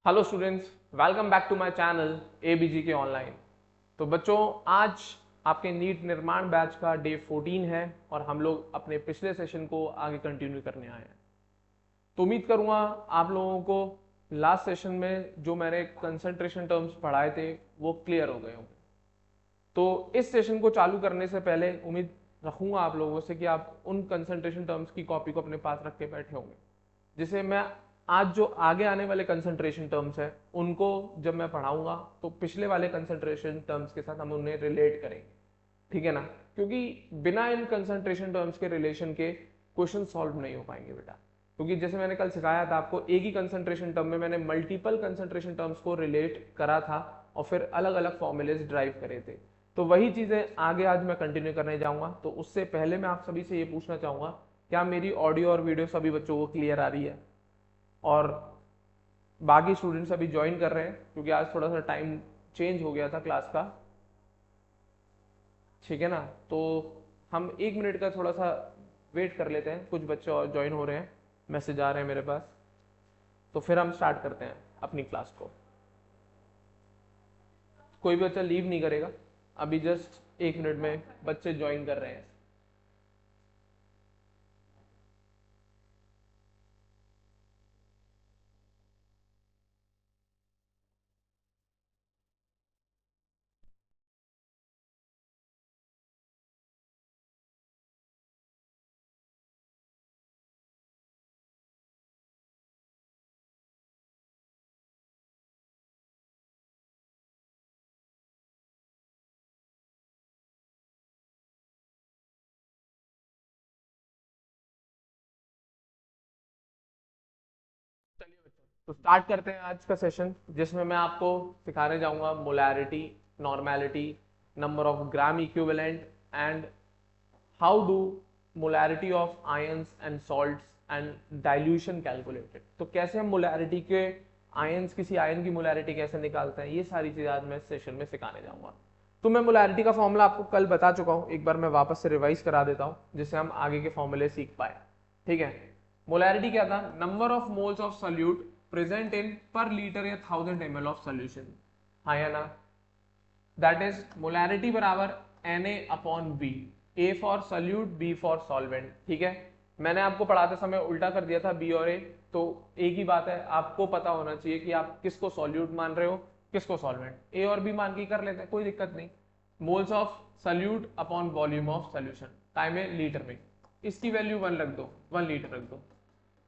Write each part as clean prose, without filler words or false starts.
Hello students, welcome back to my channel ABG के online. तो बच्चों, आज आपके नीट निर्माण बैच का डे 14 है और हम लोग अपने पिछले सेशन को आगे कंटिन्यू करने आए हैं। तो उम्मीद करूंगा आप लोगों को लास्ट सेशन में जो मैंने कंसंट्रेशन टर्म्स पढ़ाए थे वो क्लियर हो गए होंगे। तो इस सेशन को चालू करने से पहले उम्मीद रखूंगा आप लोगों से कि आप उन कंसंट्रेशन टर्म्स की कॉपी को अपने पास रख के बैठे होंगे, जिसे मैं आज जो आगे आने वाले कंसंट्रेशन टर्म्स है उनको जब मैं पढ़ाऊंगा तो पिछले वाले कंसंट्रेशन टर्म्स के साथ हम उन्हें रिलेट करेंगे। ठीक है ना? क्योंकि बिना इन कंसंट्रेशन टर्म्स के रिलेशन के क्वेश्चन सॉल्व नहीं हो पाएंगे बेटा। क्योंकि जैसे मैंने कल सिखाया था आपको, एक ही कंसंट्रेशन टर्म में मैंने मल्टीपल कंसंट्रेशन टर्म्स को रिलेट करा था और फिर अलग अलग फॉर्मूलेज ड्राइव करे थे। तो वही चीजें आगे आज मैं कंटिन्यू करने जाऊंगा। तो उससे पहले मैं आप सभी से ये पूछना चाहूंगा, क्या मेरी ऑडियो और वीडियो सभी बच्चों को क्लियर आ रही है? और बाकी स्टूडेंट्स अभी ज्वाइन कर रहे हैं क्योंकि आज थोड़ा सा टाइम चेंज हो गया था क्लास का। ठीक है ना? तो हम 1 मिनट का थोड़ा सा वेट कर लेते हैं, कुछ बच्चे और ज्वाइन हो रहे हैं, मैसेज आ रहे हैं मेरे पास, तो फिर हम स्टार्ट करते हैं अपनी क्लास को। कोई भी बच्चा लीव नहीं करेगा, अभी जस्ट 1 मिनट में बच्चे ज्वाइन कर रहे हैं। चलिए बच्चों, तो स्टार्ट करते हैं आज का सेशन, जिसमें मैं आपको सिखाने जाऊंगा molarity, normality, number of gram equivalent and how do molarity of ions and salts and dilution calculated. तो कैसे हम मोलैरिटी के आयंस, किसी आयन की मोलैरिटी कैसे निकालते हैं, ये सारी चीजें आज मैं इस सेशन में सिखाने जाऊंगा। तो मैं मोलैरिटी का फॉर्मूला आपको कल बता चुका हूं, एक बार मैं वापस से रिवाइज करा देता हूं जिससे हम आगे के फॉर्मूले सीख पाए। ठीक है? मोलैरिटी क्या था? Number of moles of solute present in पर लीटर या 1000 ml ऑफ सोल्यूशन। हाँ या ना? दैट इज मोलैरिटी बराबर Na upon B, A for solute, B for solvent. ठीक है? मैंने आपको पढ़ाते समय उल्टा कर दिया था, बी और ए। तो एक ही बात है, आपको पता होना चाहिए कि आप किसको सॉल्यूट मान रहे हो, किसको सॉल्वेंट। ए और बी मान के कर लेते हैं, कोई दिक्कत नहीं। Moles of solute upon volume of solution, time है लीटर में, इसकी वैल्यू 1 रख दो, 1 लीटर रख दो।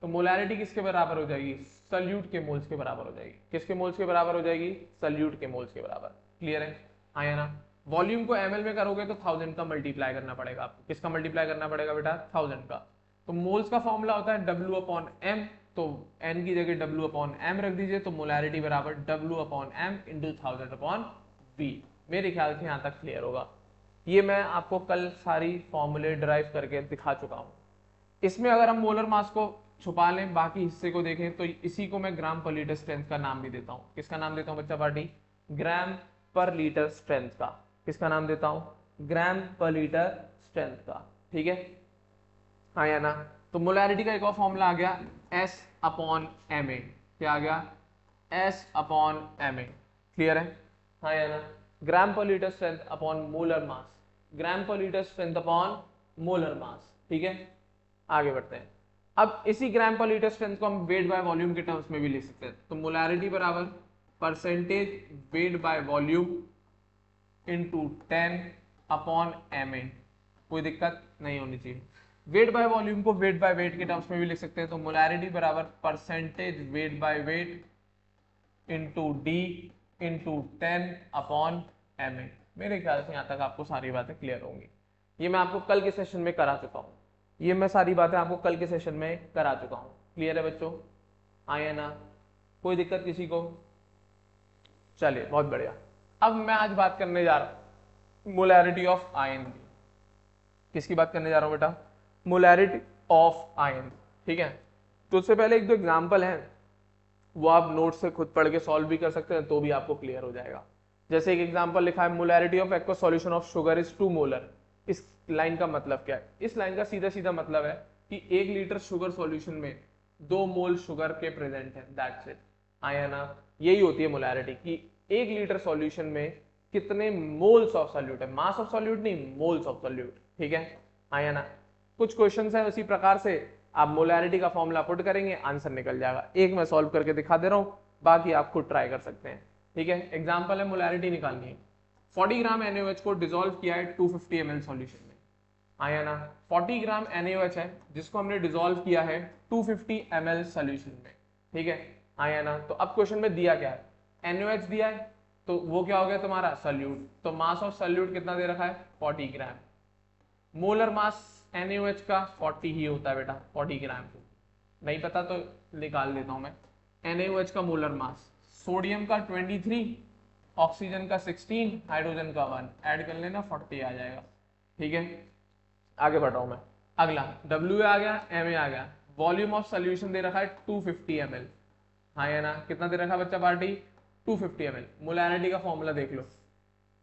तो मोलैरिटी किसके बराबर हो जाएगी? सल्यूट के मोल्स के बराबर हो जाएगी। किसके मोल्स के बराबर हो जाएगी? सल्यूट के मोल्स के बराबर। क्लियर है? हाँ या ना? वॉल्यूम को एमएल में करोगे तो 1000 का मल्टीप्लाई करना पड़ेगा आपको। किसका मल्टीप्लाई करना पड़ेगा बेटा? 1000 का। तो मोल्स का फॉर्मूला होता है W अपॉन एम, तो एन की जगह W अपॉन एम रख दीजिए, तो मोलैरिटी बराबर W upon M into 1000 upon B. मेरे ख्याल से यहाँ तक क्लियर होगा। ये मैं आपको कल सारी फॉर्मूले ड्राइव करके दिखा चुका हूँ। इसमें अगर हम मोलर मास को छुपा लें, बाकी हिस्से को देखें, तो इसी को मैं ग्राम पर लीटर स्ट्रेंथ का नाम भी देता हूँ। किसका नाम देता हूँ बच्चा पार्टी? ग्राम पर लीटर स्ट्रेंथ का। किसका नाम देता हूँ? ग्राम पर लीटर स्ट्रेंथ का। ठीक है? हाँ या ना? तो मोलैरिटी का एक और फॉर्मूला आ गया, एस अपॉन एम ए। क्या आ गया? S upon M A. Clear है? हाँ या ना? Gram per liter strength upon molar mass, gram per liter strength upon molar mass. ठीक है? आगे बढ़ते हैं। अब इसी ग्राम पर लीटर स्ट्रेंथ को हम वेट बाय वॉल्यूम के टर्म्स में भी लिख सकते हैं। तो मोलैरिटी बराबर percentage weight by volume into 10 upon M A. कोई दिक्कत नहीं होनी चाहिए। वेट बाय वॉल्यूम को वेट बाय वेट के टर्म्स में भी लिख सकते हैं। तो मोलैरिटी बराबर percentage weight by weight into D into 10 upon M A. मेरे ख्याल से यहाँ तक आपको सारी बातें क्लियर होंगी। ये मैं आपको कल के सेशन में करा चुका हूँ। ये मैं सारी बातें आपको कल के सेशन में करा चुका हूँ। क्लियर है बच्चों? आए ना? कोई दिक्कत किसी को? चलिए, बहुत बढ़िया। अब मैं आज बात करने जा रहा हूँ मोलैरिटी ऑफ आयन की। किसकी बात करने जा रहा हूँ बेटा? Molarity of ion. ठीक है? तो उससे पहले एक दो एग्जाम्पल है, वो आप नोट से खुद पढ़ के सॉल्व भी कर सकते हैं, तो भी आपको क्लियर हो जाएगा। जैसे एक एग्जांपल लिखा है, molarity of aqueous solution of sugar is 2 molar. इस लाइन का मतलब क्या है? इस लाइन का सीधा सीधा मतलब है कि 1 लीटर शुगर सॉल्यूशन में 2 मोल शुगर के प्रेजेंट है, दैट्स इट। आया ना, यही होती है मोलैरिटी कि 1 लीटर सॉल्यूशन में कितने मोल्स ऑफ सॉल्यूट है, मास ऑफ सॉल्यूट नहीं, मोल्स ऑफ सॉल्यूट, ठीक है। आया ना, कुछ क्वेश्चंस है उसी प्रकार से, आप मोलैरिटी का फॉर्मूला पुट करेंगे, आंसर निकल जाएगा। एक मैं सॉल्व करके दिखा दे रहा हूं, बाकी आप खुद ट्राई कर सकते हैं, ठीक है। एग्जाम्पल है, मोलैरिटी निकालनी है। 40 ग्राम NaOH को डिसॉल्व किया है 250 ml सॉल्यूशन में, आया ना। 40 ग्राम NaOH है जिसको हमने डिसॉल्व किया है 250 ml सॉल्यूशन में, ठीक है, आया ना। तो अब क्वेश्चन में दिया क्या है, NaOH दिया है, तो वो क्या हो गया तुम्हारा सॉल्यूट, तो मास ऑफ सॉल्यूट कितना दे रखा है 40 ग्राम। मोलर मास NaOH का 40 ही होता है बेटा, 40 ग्राम। नहीं पता तो निकाल देता हूं मैं, NaOH का मोलर मास, सोडियम का 23, ऑक्सीजन का 16, हाइड्रोजन का 1, ऐड कर लेना 40 आ जाएगा, ठीक है। आगे बढ़ रहा हूं मैं, अगला W आ गया, Ma आ गया, वॉल्यूम ऑफ सोल्यूशन दे रखा है 250 ml, हाँ या ना, कितना दे रखा है बच्चा पार्टी 250 ml। मोलैरिटी का फॉर्मूला देख लो,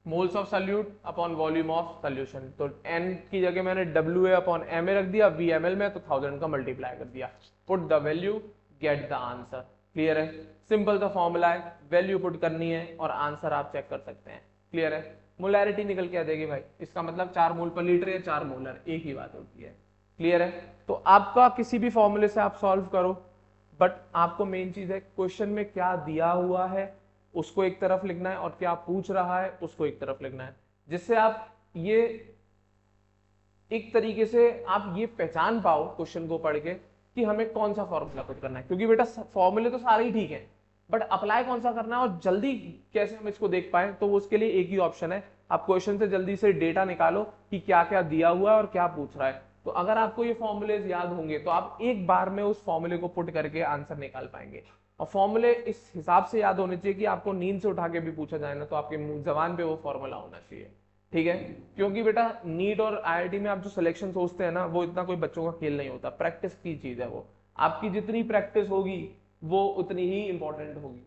moles of solute upon volume of solution, तो N की जगह मैंने WA अपॉन Ma रख दिया, V ml में, तो 1000 का मल्टीप्लाई कर दिया, put the value get the answer. Clear है, सिंपल सा फॉर्मूला है, वैल्यू पुट करनी है और आंसर आप चेक कर सकते हैं। क्लियर है, मोलैरिटी निकल के आ जाएगी भाई, इसका मतलब 4 मोल पर लीटर या 4 मोलर, एक ही बात होती है। क्लियर है, तो आपका किसी भी फॉर्मूले से आप सॉल्व करो, बट आपको मेन चीज है क्वेश्चन में क्या दिया हुआ है उसको एक तरफ लिखना है, और क्या पूछ रहा है उसको एक तरफ लिखना है, जिससे आप ये एक तरीके से आप ये पहचान पाओ क्वेश्चन को पढ़ के कि हमें कौन सा फॉर्मूला पुट करना है। क्योंकि बेटा फॉर्मूले तो सारे ही ठीक है, बट अप्लाई कौन सा करना है और जल्दी कैसे हम इसको देख पाए, तो उसके लिए एक ही ऑप्शन है, आप क्वेश्चन से जल्दी से डेटा निकालो कि क्या क्या दिया हुआ है और क्या पूछ रहा है। तो अगर आपको ये फॉर्मूलेज याद होंगे तो आप एक बार में उस फॉर्मूले को पुट करके आंसर निकाल पाएंगे। और फॉर्मूले इस हिसाब से याद होने चाहिए कि आपको नींद से उठा के भी पूछा जाए ना तो आपके मुंह जबान पे वो फॉर्मूला होना चाहिए, ठीक है। क्योंकि बेटा नीट और IIT में आप जो सिलेक्शन सोचते हैं ना, वो इतना कोई बच्चों का खेल नहीं होता, प्रैक्टिस की चीज है वो, आपकी जितनी प्रैक्टिस होगी वो उतनी ही इंपॉर्टेंट होगी।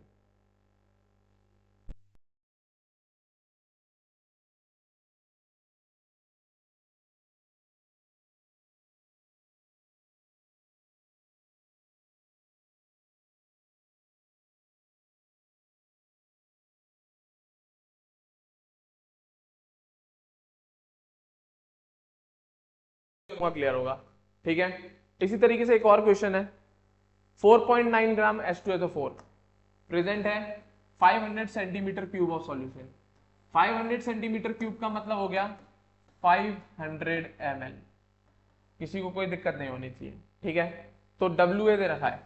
क्लियर होगा, ठीक है। इसी तरीके से एक और क्वेश्चन है, 4.9 ग्राम H2SO4 प्रेजेंट है 500 centimetre cube of solution. 500 centimetre cube का मतलब हो गया 500 ml, किसी को कोई दिक्कत नहीं होनी चाहिए, ठीक है। तो WA दे रखा है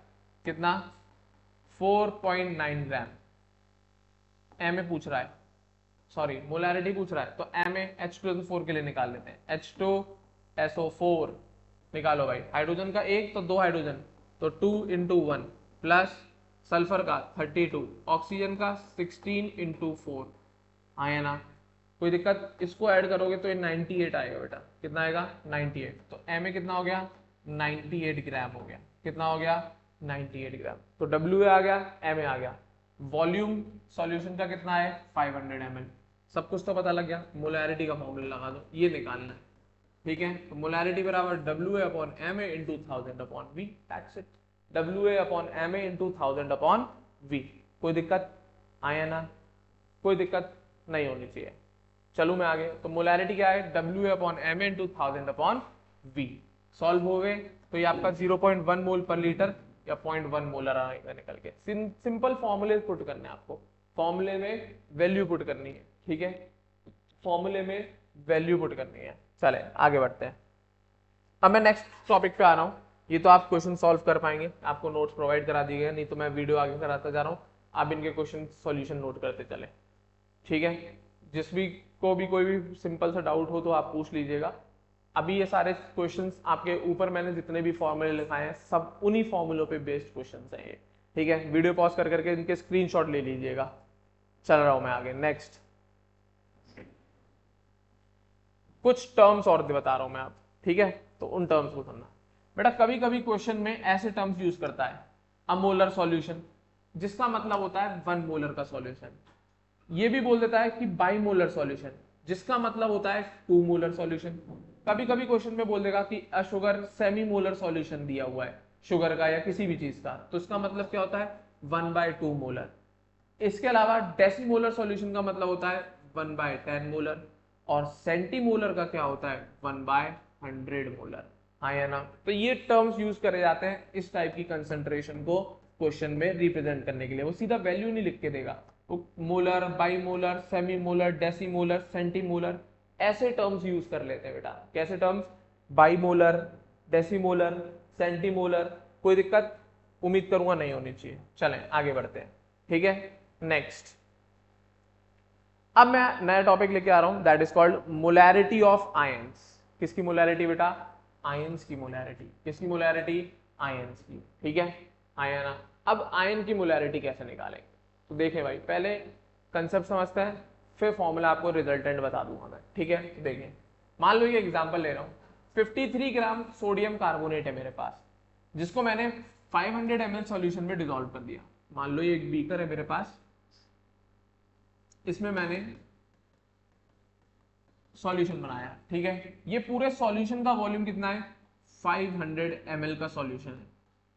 कितना 4.9 ग्राम, Ma पूछ रहा है, सॉरी मोलैरिटी पूछ रहा है, तो Ma H2SO4 के लिए निकाल लेते हैं, H2SO4 निकालो भाई, हाइड्रोजन का एक तो 2 हाइड्रोजन, तो 2 × 1 प्लस सल्फर का 32, ऑक्सीजन का 16 × 4, आया ना, कोई दिक्कत, इसको ऐड करोगे तो ये 98 आएगा बेटा, कितना आएगा 98, तो Ma कितना हो गया 98 ग्राम हो गया, कितना हो गया 98 ग्राम, तो WA आ गया, Ma आ गया, वॉल्यूम सॉल्यूशन का कितना है 500 ml, सब कुछ तो पता लग गया, मोलैरिटी का फॉर्मूला लगा दो, ये निकालना है, ठीक है। तो मोलैरिटी बराबर WA upon Ma into 1000 upon V, that's it, WA upon Ma into 1000 upon V। कोई दिक्कत आया ना, कोई दिक्कत नहीं होनी चाहिए। चलो मैं आगे, तो मोलैरिटी क्या है WA upon Ma into 1000 upon V, solve हो गए तो ये आपका 0.1 मोल पर लीटर या 0.1 मोलर आएगा निकल के। सिंपल फॉर्मूले पुट करने हैं आपको, फॉर्मूले में वैल्यू पुट करनी है, ठीक है, फॉर्मूले में वैल्यू पुट करनी है। चले आगे बढ़ते हैं, अब मैं नेक्स्ट टॉपिक पे आ रहा हूँ। ये तो आप क्वेश्चन सॉल्व कर पाएंगे, आपको नोट्स प्रोवाइड करा दिए गए, नहीं तो मैं वीडियो आगे कराता जा रहा हूँ, आप इनके क्वेश्चन सॉल्यूशन नोट करते चले, ठीक है। जिस भी को भी कोई भी सिंपल सा डाउट हो तो आप पूछ लीजिएगा। अभी ये सारे क्वेश्चंस आपके ऊपर मैंने जितने भी फॉर्मूले लिखाए हैं सब उन्हीं फॉर्मूलों पे बेस्ड क्वेश्चंस हैं ये, ठीक है। वीडियो पॉज कर करके इनके स्क्रीनशॉट ले लीजिएगा। चल रहा हूं मैं आगे, नेक्स्ट कुछ टर्म्स और बता रहा हूं मैं आप, ठीक है, तो उन टर्म्स को सुनना बेटा। कभी कभी क्वेश्चन में ऐसे टर्म्स यूज करता है, अमोलर सॉल्यूशन, जिसका मतलब होता है 1 मोलर का सॉल्यूशन। ये भी बोल देता है कि बाइमोलर सॉल्यूशन, जिसका मतलब होता है 2 मोलर सॉल्यूशन। कभी कभी क्वेश्चन में बोल देगा कि अ शुगर सेमी मोलर सॉल्यूशन दिया हुआ है शुगर का या किसी भी चीज का, तो इसका मतलब क्या होता है 1/2 मोलर। इसके अलावा डेसीमोलर सॉल्यूशन का मतलब होता है 1/10 मोलर, और सेंटीमोलर का क्या होता है 1/100 मोलर। हाँ या ना। तो ये टर्म्स यूज करे जाते हैं इस टाइप की कंसंट्रेशन को क्वेश्चन में रिप्रेजेंट करने के लिए। वो सीधा वैल्यू नहीं लिख के देगा, वो मोलर, बाईमोलर, सेमीमोलर, डेसीमोलर, सेंटीमोलर ऐसे टर्म्स यूज कर लेते हैं बेटा। कैसे टर्म्स? बाईमोलर, डेसीमोलर, सेंटीमोलर। कोई दिक्कत उम्मीद करूंगा नहीं होनी चाहिए। चलें आगे बढ़ते हैं, ठीक है। नेक्स्ट, अब मैं नया टॉपिक लेके आ रहा हूं, that is called molarity of ions. किसकी मोलैरिटी बेटा? आयंस की मोलैरिटी। किसकी मोलैरिटी? आयंस की, ठीक है। आया ना। अब आयन की मोलैरिटी कैसे निकालेंगे? तो देखें भाई, पहले कंसेप्ट समझते हैं, फिर फॉर्मूला आपको रिजल्टेंट बता दूंगा मैं, ठीक है। तो देखिए, मान लो ये एग्जांपल ले रहा हूं, 53 ग्राम सोडियम कार्बोनेट है मेरे पास, जिसको मैंने 500 ml सॉल्यूशन में डिसॉल्व कर दिया। मान लो ये एक बीकर है मेरे पास, इसमें मैंने सॉल्यूशन बनाया, ठीक है। ये पूरे सॉल्यूशन का वॉल्यूम कितना है? 500 ml का सॉल्यूशन है।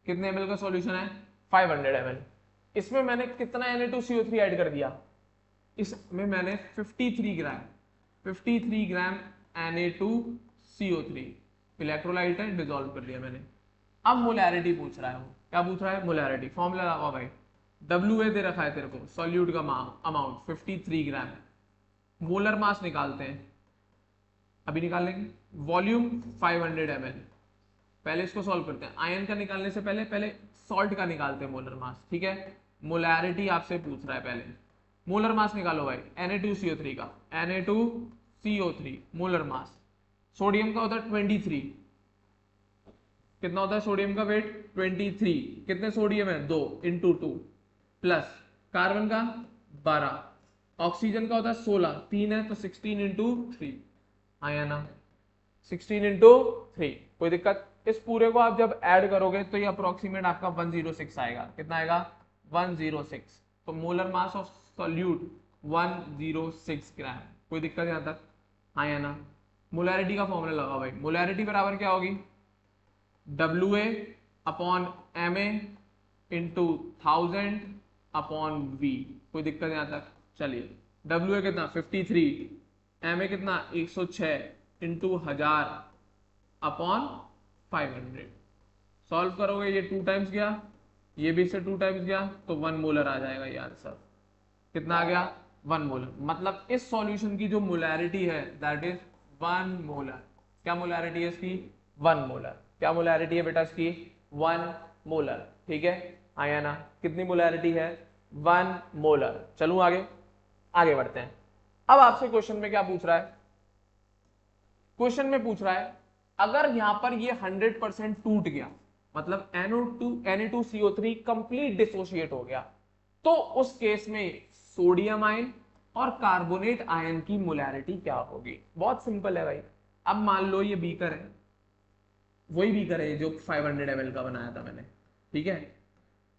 कितने ml का सॉल्यूशन है? 500 ml। इसमें मैंने कितना Na2CO3 ऐड कर दिया? इसमें मैंने 53 ग्राम Na2CO3 इलेक्ट्रोलाइट है, डिसॉल्व कर दिया मैंने। अब मोलैरिटी पूछ रहा है वो। क्या पूछ रहा है? मोलैरिटी। फॉर्मूला लगाओ भाई, WA दे रखा है तेरे को, सॉल्यूट का अमाउंट 53 ग्राम। मोलर मास निकालते हैं, अभी निकाल लेंगे। Volume 500 ml। पहले इसको सॉल्व करते हैं। आयन का निकालने से पहले सॉल्ट का निकालते हैं मोलर मास, ठीक है। मोलैरिटी आपसे पूछ रहा है, पहले मोलर मास निकालो भाई Na2CO3 का। Na2CO3 molar mass. सोडियम का होता है 23। कितना होता है सोडियम का वेट? 23। कितने सोडियम है? 2 × 2 प्लस कार्बन का 12, ऑक्सीजन का होता है 16, 3 है तो 16 × 3 आया ना, 16 × 3। कोई दिक्कत? इस पूरे को आप जब ऐड करोगे तो ये अप्रोक्सीमेट आपका 106 आएगा। कितना आएगा? 106। तो मोलर मास ऑफ सॉल्यूट 106 ग्राम। कोई दिक्कत यहां तक? आया ना। मोलैरिटी का फॉर्मूला लगाओ भाई। मोलैरिटी बराबर क्या होगी? WA/MA × 1000/V। कोई दिक्कत यहां तक? चलिए, WA कितना? 53, MA कितना? 106 × 1000/500। सॉल्व करोगे, ये 2 टाइम्स गया, ये भी से 2 टाइम्स गया, तो 1 मोलर आ जाएगा ये आंसर। कितना आ गया? 1 मोलर। मतलब इस सॉल्यूशन की जो मोलैरिटी है दैट इज 1 मोलर। क्या मोलैरिटी है इसकी? 1 मोलर। क्या मोलैरिटी है बेटा इसकी? 1 मोलर, ठीक है। आया ना। कितनी मोलैरिटी है? 1 मोलर। चलूं आगे बढ़ते हैं। अब आपसे क्वेश्चन में क्या पूछ रहा है? क्वेश्चन में पूछ रहा है, अगर यहां पर ये 100% टूट गया, मतलब Na2CO3 कंप्लीट डिसोशिएट हो गया, तो उस केस में सोडियम आयन और कार्बोनेट आयन की मोलैरिटी क्या होगी? बहुत सिंपल है भाई। अब मान लो ये बीकर है, वही बीकर है जो 500 ml का बनाया था मैंने, ठीक है।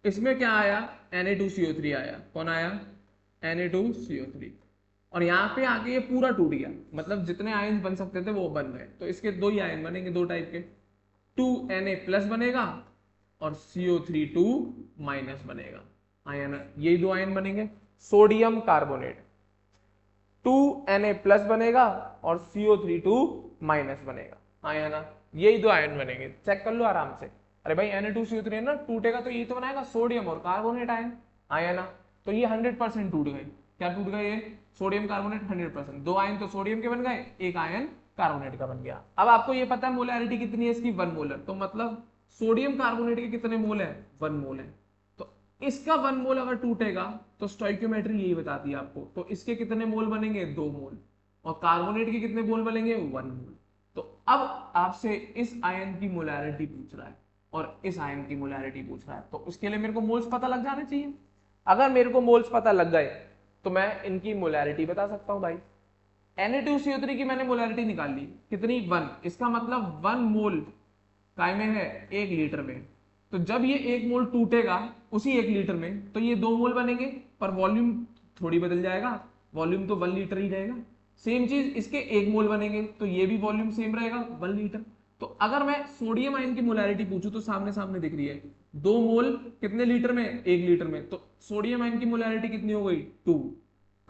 इसमें क्या आया? Na2CO3 आया। कौन आया? Na2CO3। और यहाँ पे आके ये पूरा टूट गया, मतलब जितने आयन बन सकते थे वो बन गए। तो इसके 2 ही आयन बनेंगे, 2 टाइप के। 2Na+ बनेगा और CO3 2- बनेगा। आयन, यही 2 आयन बनेंगे। सोडियम कार्बोनेट 2Na+ बनेगा और CO3 2- बनेगा। आया ना। यही 2 आयन बनेंगे, चेक कर लो आराम से। अरे भाई Na2CO3 है ना, टूटेगा तो यही तो बनाएगा, सोडियम और कार्बोनेट आयन। आया ना। तो ये 100% टूट गए। क्या टूट गए? ये सोडियम कार्बोनेट 100%। 2 आयन तो सोडियम के बन गए, 1 आयन कार्बोनेट का बन गया। अब आपको ये पता है मोलैरिटी कितनी है इसकी? 1 मोलर। तो मतलब सोडियम कार्बोनेट के कितने मोल है? 1 मोल है। तो इसका 1 मोल अगर टूटेगा तो स्टोइकियोमेट्री यही बताती है आपको, तो इसके कितने मोल बनेंगे? 2 मोल। और कार्बोनेट के कितने मोल बनेंगे? 1 मोल। तो अब आपसे इस आयन की मोलैरिटी पूछ रहा है और इस आयन की मोलैरिटी पूछ रहा है, तो उसके लिए मेरे को मोल्स पता लग जाने चाहिए। अगर मेरे को मोल्स पता लग गए तो मैं इनकी मोलैरिटी बता सकता हूं भाई। Na2CO3 की मैंने मोलैरिटी निकाल ली, कितनी? 1। इसका मतलब 1 मोल काय में है? 1 लीटर में। तो जब ये 1 मोल टूटेगा उसी 1 लीटर में, तो ये 2 मोल बनेंगे, पर वॉल्यूम थोड़ी बदल जाएगा, वॉल्यूम तो 1 लीटर ही रहेगा। सेम चीज इसके 1 मोल बनेंगे, तो ये भी वॉल्यूम सेम रहेगा, 1 लीटर। तो अगर मैं सोडियम आयन की मोलैरिटी पूछूं तो सामने सामने दिख रही है, 2 मोल कितने लीटर में, 1 लीटर में, तो सोडियम आयन की मोलैरिटी कितनी हो गई 2।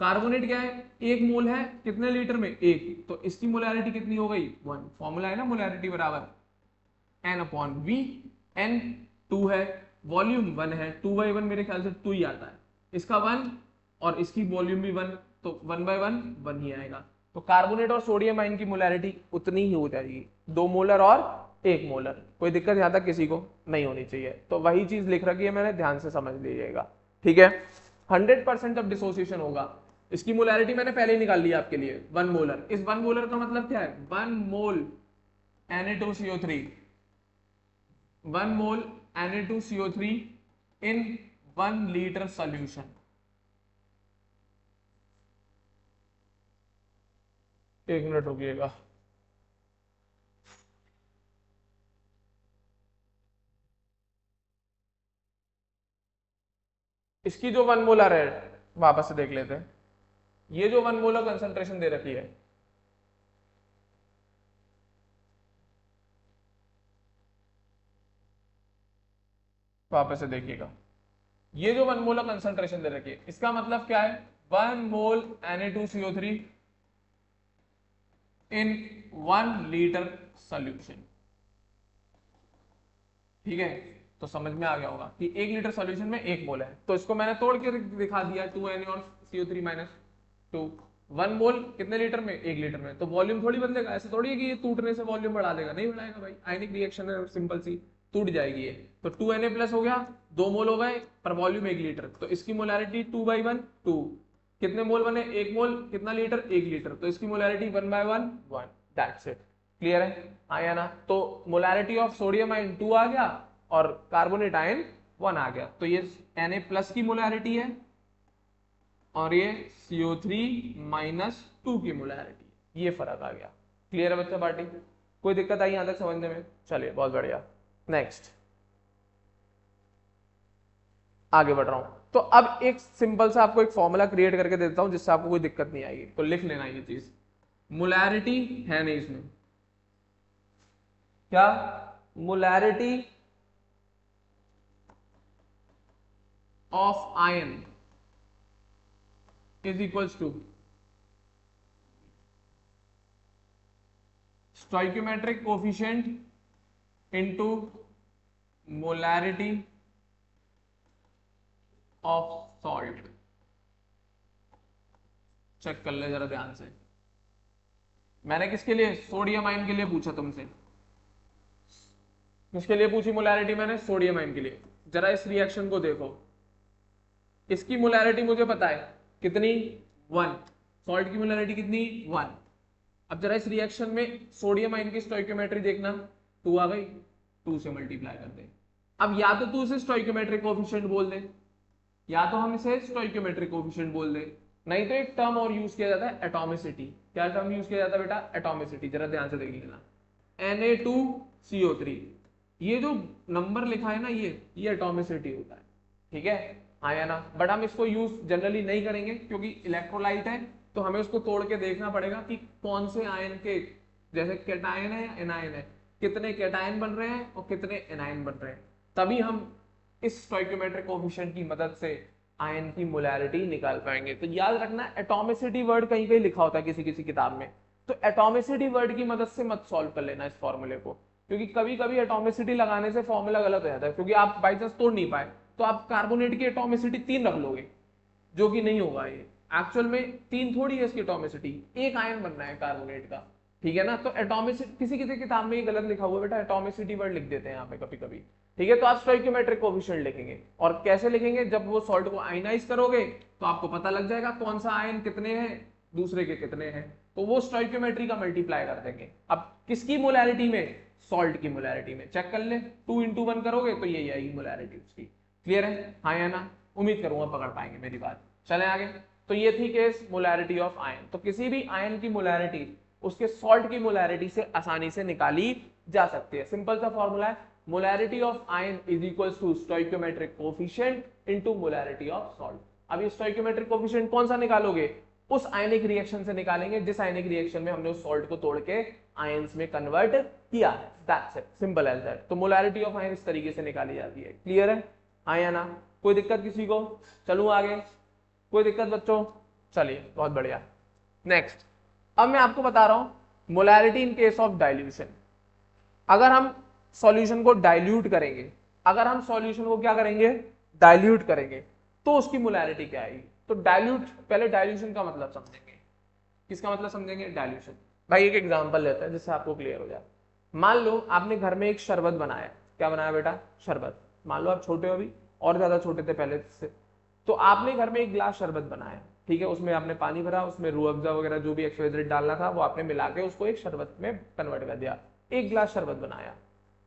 कार्बोनेट क्या है, 1 मोल है कितने लीटर में 1, तो इसकी मोलैरिटी कितनी हो गई 1। फॉर्मूला है ना मोलैरिटी बराबर N/V, N 2 है, वॉल्यूम 1 है, 2/1 मेरे ख्याल से 2 ही आता है, इसका 1 और इसकी वॉल्यूम भी 1, तो 1/1 1 ही आएगा। तो कार्बोनेट और सोडियम आयन की मोलैरिटी उतनी ही हो जाएगी, 2 मोलर और 1 मोलर। कोई दिक्कत यहाँ तक किसी को नहीं होनी चाहिए, तो वही चीज लिख रखी है मैंने, ध्यान से समझ लीजिएगा, ठीक है। 100% जब डिसोसिएशन होगा, इसकी मोलैरिटी मैंने पहले ही निकाल लिया आपके लिए, 1 मोलर। इस 1 मोलर का मतलब क्या है, 1 मोल Na2CO3, 1 mole Na2CO3 in 1 litre solution. एक मिनट रुकिएगा, इसकी जो 1 मोलर है वापस से देख लेते हैं। ये जो 1 मोलर कंसंट्रेशन दे रखी है, वापस से देखिएगा, ये जो 1 मोलर कंसंट्रेशन दे रखी है, इसका मतलब क्या है, 1 मोल Na2CO3 इन 1 लीटर सॉल्यूशन, ठीक है। तो समझ में आ गया होगा कि 1 लीटर सॉल्यूशन में 1 मोल है, तो इसको मैंने तोड़ के दिखा दिया, 2Na और CO3 माइनस 2, 1 मोल कितने लीटर में, 1 लीटर में, तो वॉल्यूम थोड़ी बदलेगा, ऐसे थोड़ी है कि ये टूटने से वॉल्यूम बढ़ा देगा, नहीं बढ़ाएगा भाई, आयनिक रिएक्शन है, सिंपल सी, टूट जाएगी ये। तो 2Na प्लस हो गया, 2 मोल हो गए, पर वॉल्यूम 1 लीटर, तो इसकी मोलैरिटी 2/1 2, कितने मोल बने, 1 मोल कितना लीटर, 1 लीटर, तो इसकी मोलैरिटी 1/1 1, दैट्स इट। क्लियर है, आया ना। तो मोलैरिटी ऑफ सोडियम आयन 2 आ गया और कार्बोनेट आयन 1 आ गया, तो ये Na प्लस की मोलैरिटी है और ये CO3 माइनस 2 की मोलैरिटी, ये फर्क आ गया। क्लियर है बच्चा पार्टी, कोई दिक्कत आई यहां तक समझने में, चलिए बहुत बढ़िया, नेक्स्ट आगे बढ़ रहा हूं। तो अब एक सिंपल सा आपको एक फॉर्मूला क्रिएट करके देता हूं जिससे आपको कोई दिक्कत नहीं आएगी, तो लिख लेना ये चीज। मोलैरिटी है नहीं इसमें, क्या, molarity of ion is equals to stoichiometric coefficient into molarity of salt. Check कर ले जरा ध्यान से, मैंने किसके लिए, सोडियम आयन के लिए पूछा तुमसे, किसके लिए पूछी मोलैरिटी मैंने, सोडियम आयन के लिए। जरा इस रिएक्शन को देखो, इसकी मोलैरिटी मुझे पता है कितनी 1, सॉल्ट की मोलैरिटी कितनी 1। अब जरा इस रिएक्शन में सोडियम आयन की स्टोइकोमेट्री देखना, 2 आ गई, 2 से मल्टीप्लाई कर दे। अब या तो तू इसे स्टोइकोमेट्रिक कोफिशिएंट बोल दे, या तो हम इसे स्टोइकोमेट्रिक कोफिशिएंट बोल दे, नहीं तो एक टर्म और यूज किया जाता है एटॉमिसिटी। क्या टर्म यूज किया जाता है बेटा, एटॉमिसिटी, जरा ध्यान से देख लेना। Na2CO3, ये जो नंबर लिखा है ना, ये एटॉमिसिटी होता है, ठीक है, आया ना। बट हम इसको यूज जनरली नहीं करेंगे क्योंकि इलेक्ट्रोलाइट है, तो हमें उसको तोड़ के देखना पड़ेगा कि कौन से आयन के, जैसे कैटायन है या एनायन है, कितने कैटायन बन रहे हैं और कितने एनायन बन रहे हैं, तभी हम इस स्टोइकोमेट्रिक कोफिशिएंट की मदद से आयन की मोलैरिटी निकाल पाएंगे। तो याद रखना, एटॉमिसिटी वर्ड कहीं कहीं लिखा होता है किसी किसी किताब में, तो एटॉमिसिटी वर्ड की मदद से मत सॉल्व कर लेना इस फॉर्मूले को, क्योंकि कभी कभी एटॉमिसिटी लगाने से फॉर्मूला गलत हो जाता है, क्योंकि आप बाई चांस तोड़ नहीं पाए तो आप कार्बोनेट की एटॉमिसिटी 3 रख लोगे, जो कि नहीं होगा। ये एक्चुअल में 3 थोड़ी है इसकी एटॉमिसिटी, एक आयन बनना है कार्बोनेट का, ठीक है ना। तो एटॉमिसिटी किसी किसी किताब में ये गलत लिखा हुआ है बेटा, एटॉमिसिटी वर्ड लिख देते हैं यहाँ पे कभी कभी, ठीक है। तो आप स्टोइकोमेट्रिक कोफिशिएंट लिखेंगे, और कैसे लिखेंगे, जब वो सॉल्ट को आयनाइज करोगे तो आपको पता लग जाएगा कौन सा आयन कितने हैं, दूसरे के कितने हैं, तो वो स्टोइकोमेट्री का मल्टीप्लाई कर देंगे। अब किसकी मोलैरिटी में, सॉल्ट की मोलैरिटी में, चेक कर ले, 2 × 1 करोगे तो यही आएगी मोलैरिटी उसकी। क्लियर है, हाँ या ना, उम्मीद करूंगा पकड़ पाएंगे मेरी बात। चले आगे, तो ये थी केस मोलैरिटी ऑफ आयन। तो किसी भी आयन की मोलैरिटी उसके सॉल्ट की मोलैरिटी से आसानी से निकाली जा सकती है। सिंपल सा फॉर्मूला है, molarity of ion is equals to stoichiometric coefficient into molarity of salt. अब ये स्टोइकोमेट्रिक कोफिशिएंट कौन सा निकालोगे, उस आयनिक रिएक्शन से निकालेंगे जिस आयनिक रिएक्शन में हमने उस सॉल्ट को तोड़ के आयंस में कन्वर्ट किया है। That's it, simple as that. तो मोलैरिटी ऑफ आयन इस तरीके से निकाली जाती है। क्लियर है? हाँ या ना? कोई दिक्कत किसी को? चलूं आगे? कोई दिक्कत बच्चों? चलिए बहुत बढ़िया। नेक्स्ट, अब मैं आपको बता रहा हूं molarity in case of dilution. अगर हम सॉल्यूशन को डाइल्यूट करेंगे, अगर हम सॉल्यूशन को क्या करेंगे? डाइल्यूट करेंगे, तो उसकी मोलैरिटी क्या आएगी? तो डाइल्यूट, पहले डाइल्यूशन का मतलब समझेंगे। किसका मतलब समझेंगे? डाइल्यूशन। भाई एक एग्जांपल लेते हैं जिससे आपको क्लियर हो जाए। मान लो आपने घर में एक शरबत बनाया। क्या बनाया बेटा? शरबत। मान लो आप छोटे हो अभी, और ज्यादा छोटे थे पहले से, तो आपने घर में एक गिलास शरबत बनाया, ठीक है? उसमें आपने पानी भरा, उसमें रूह अफ़ज़ा वगैरह जो भी एक्सवाइज़ेड डालना था वो आपने मिला के उसको एक शरबत में कन्वर्ट कर दिया, एक गिलास शरबत बनाया।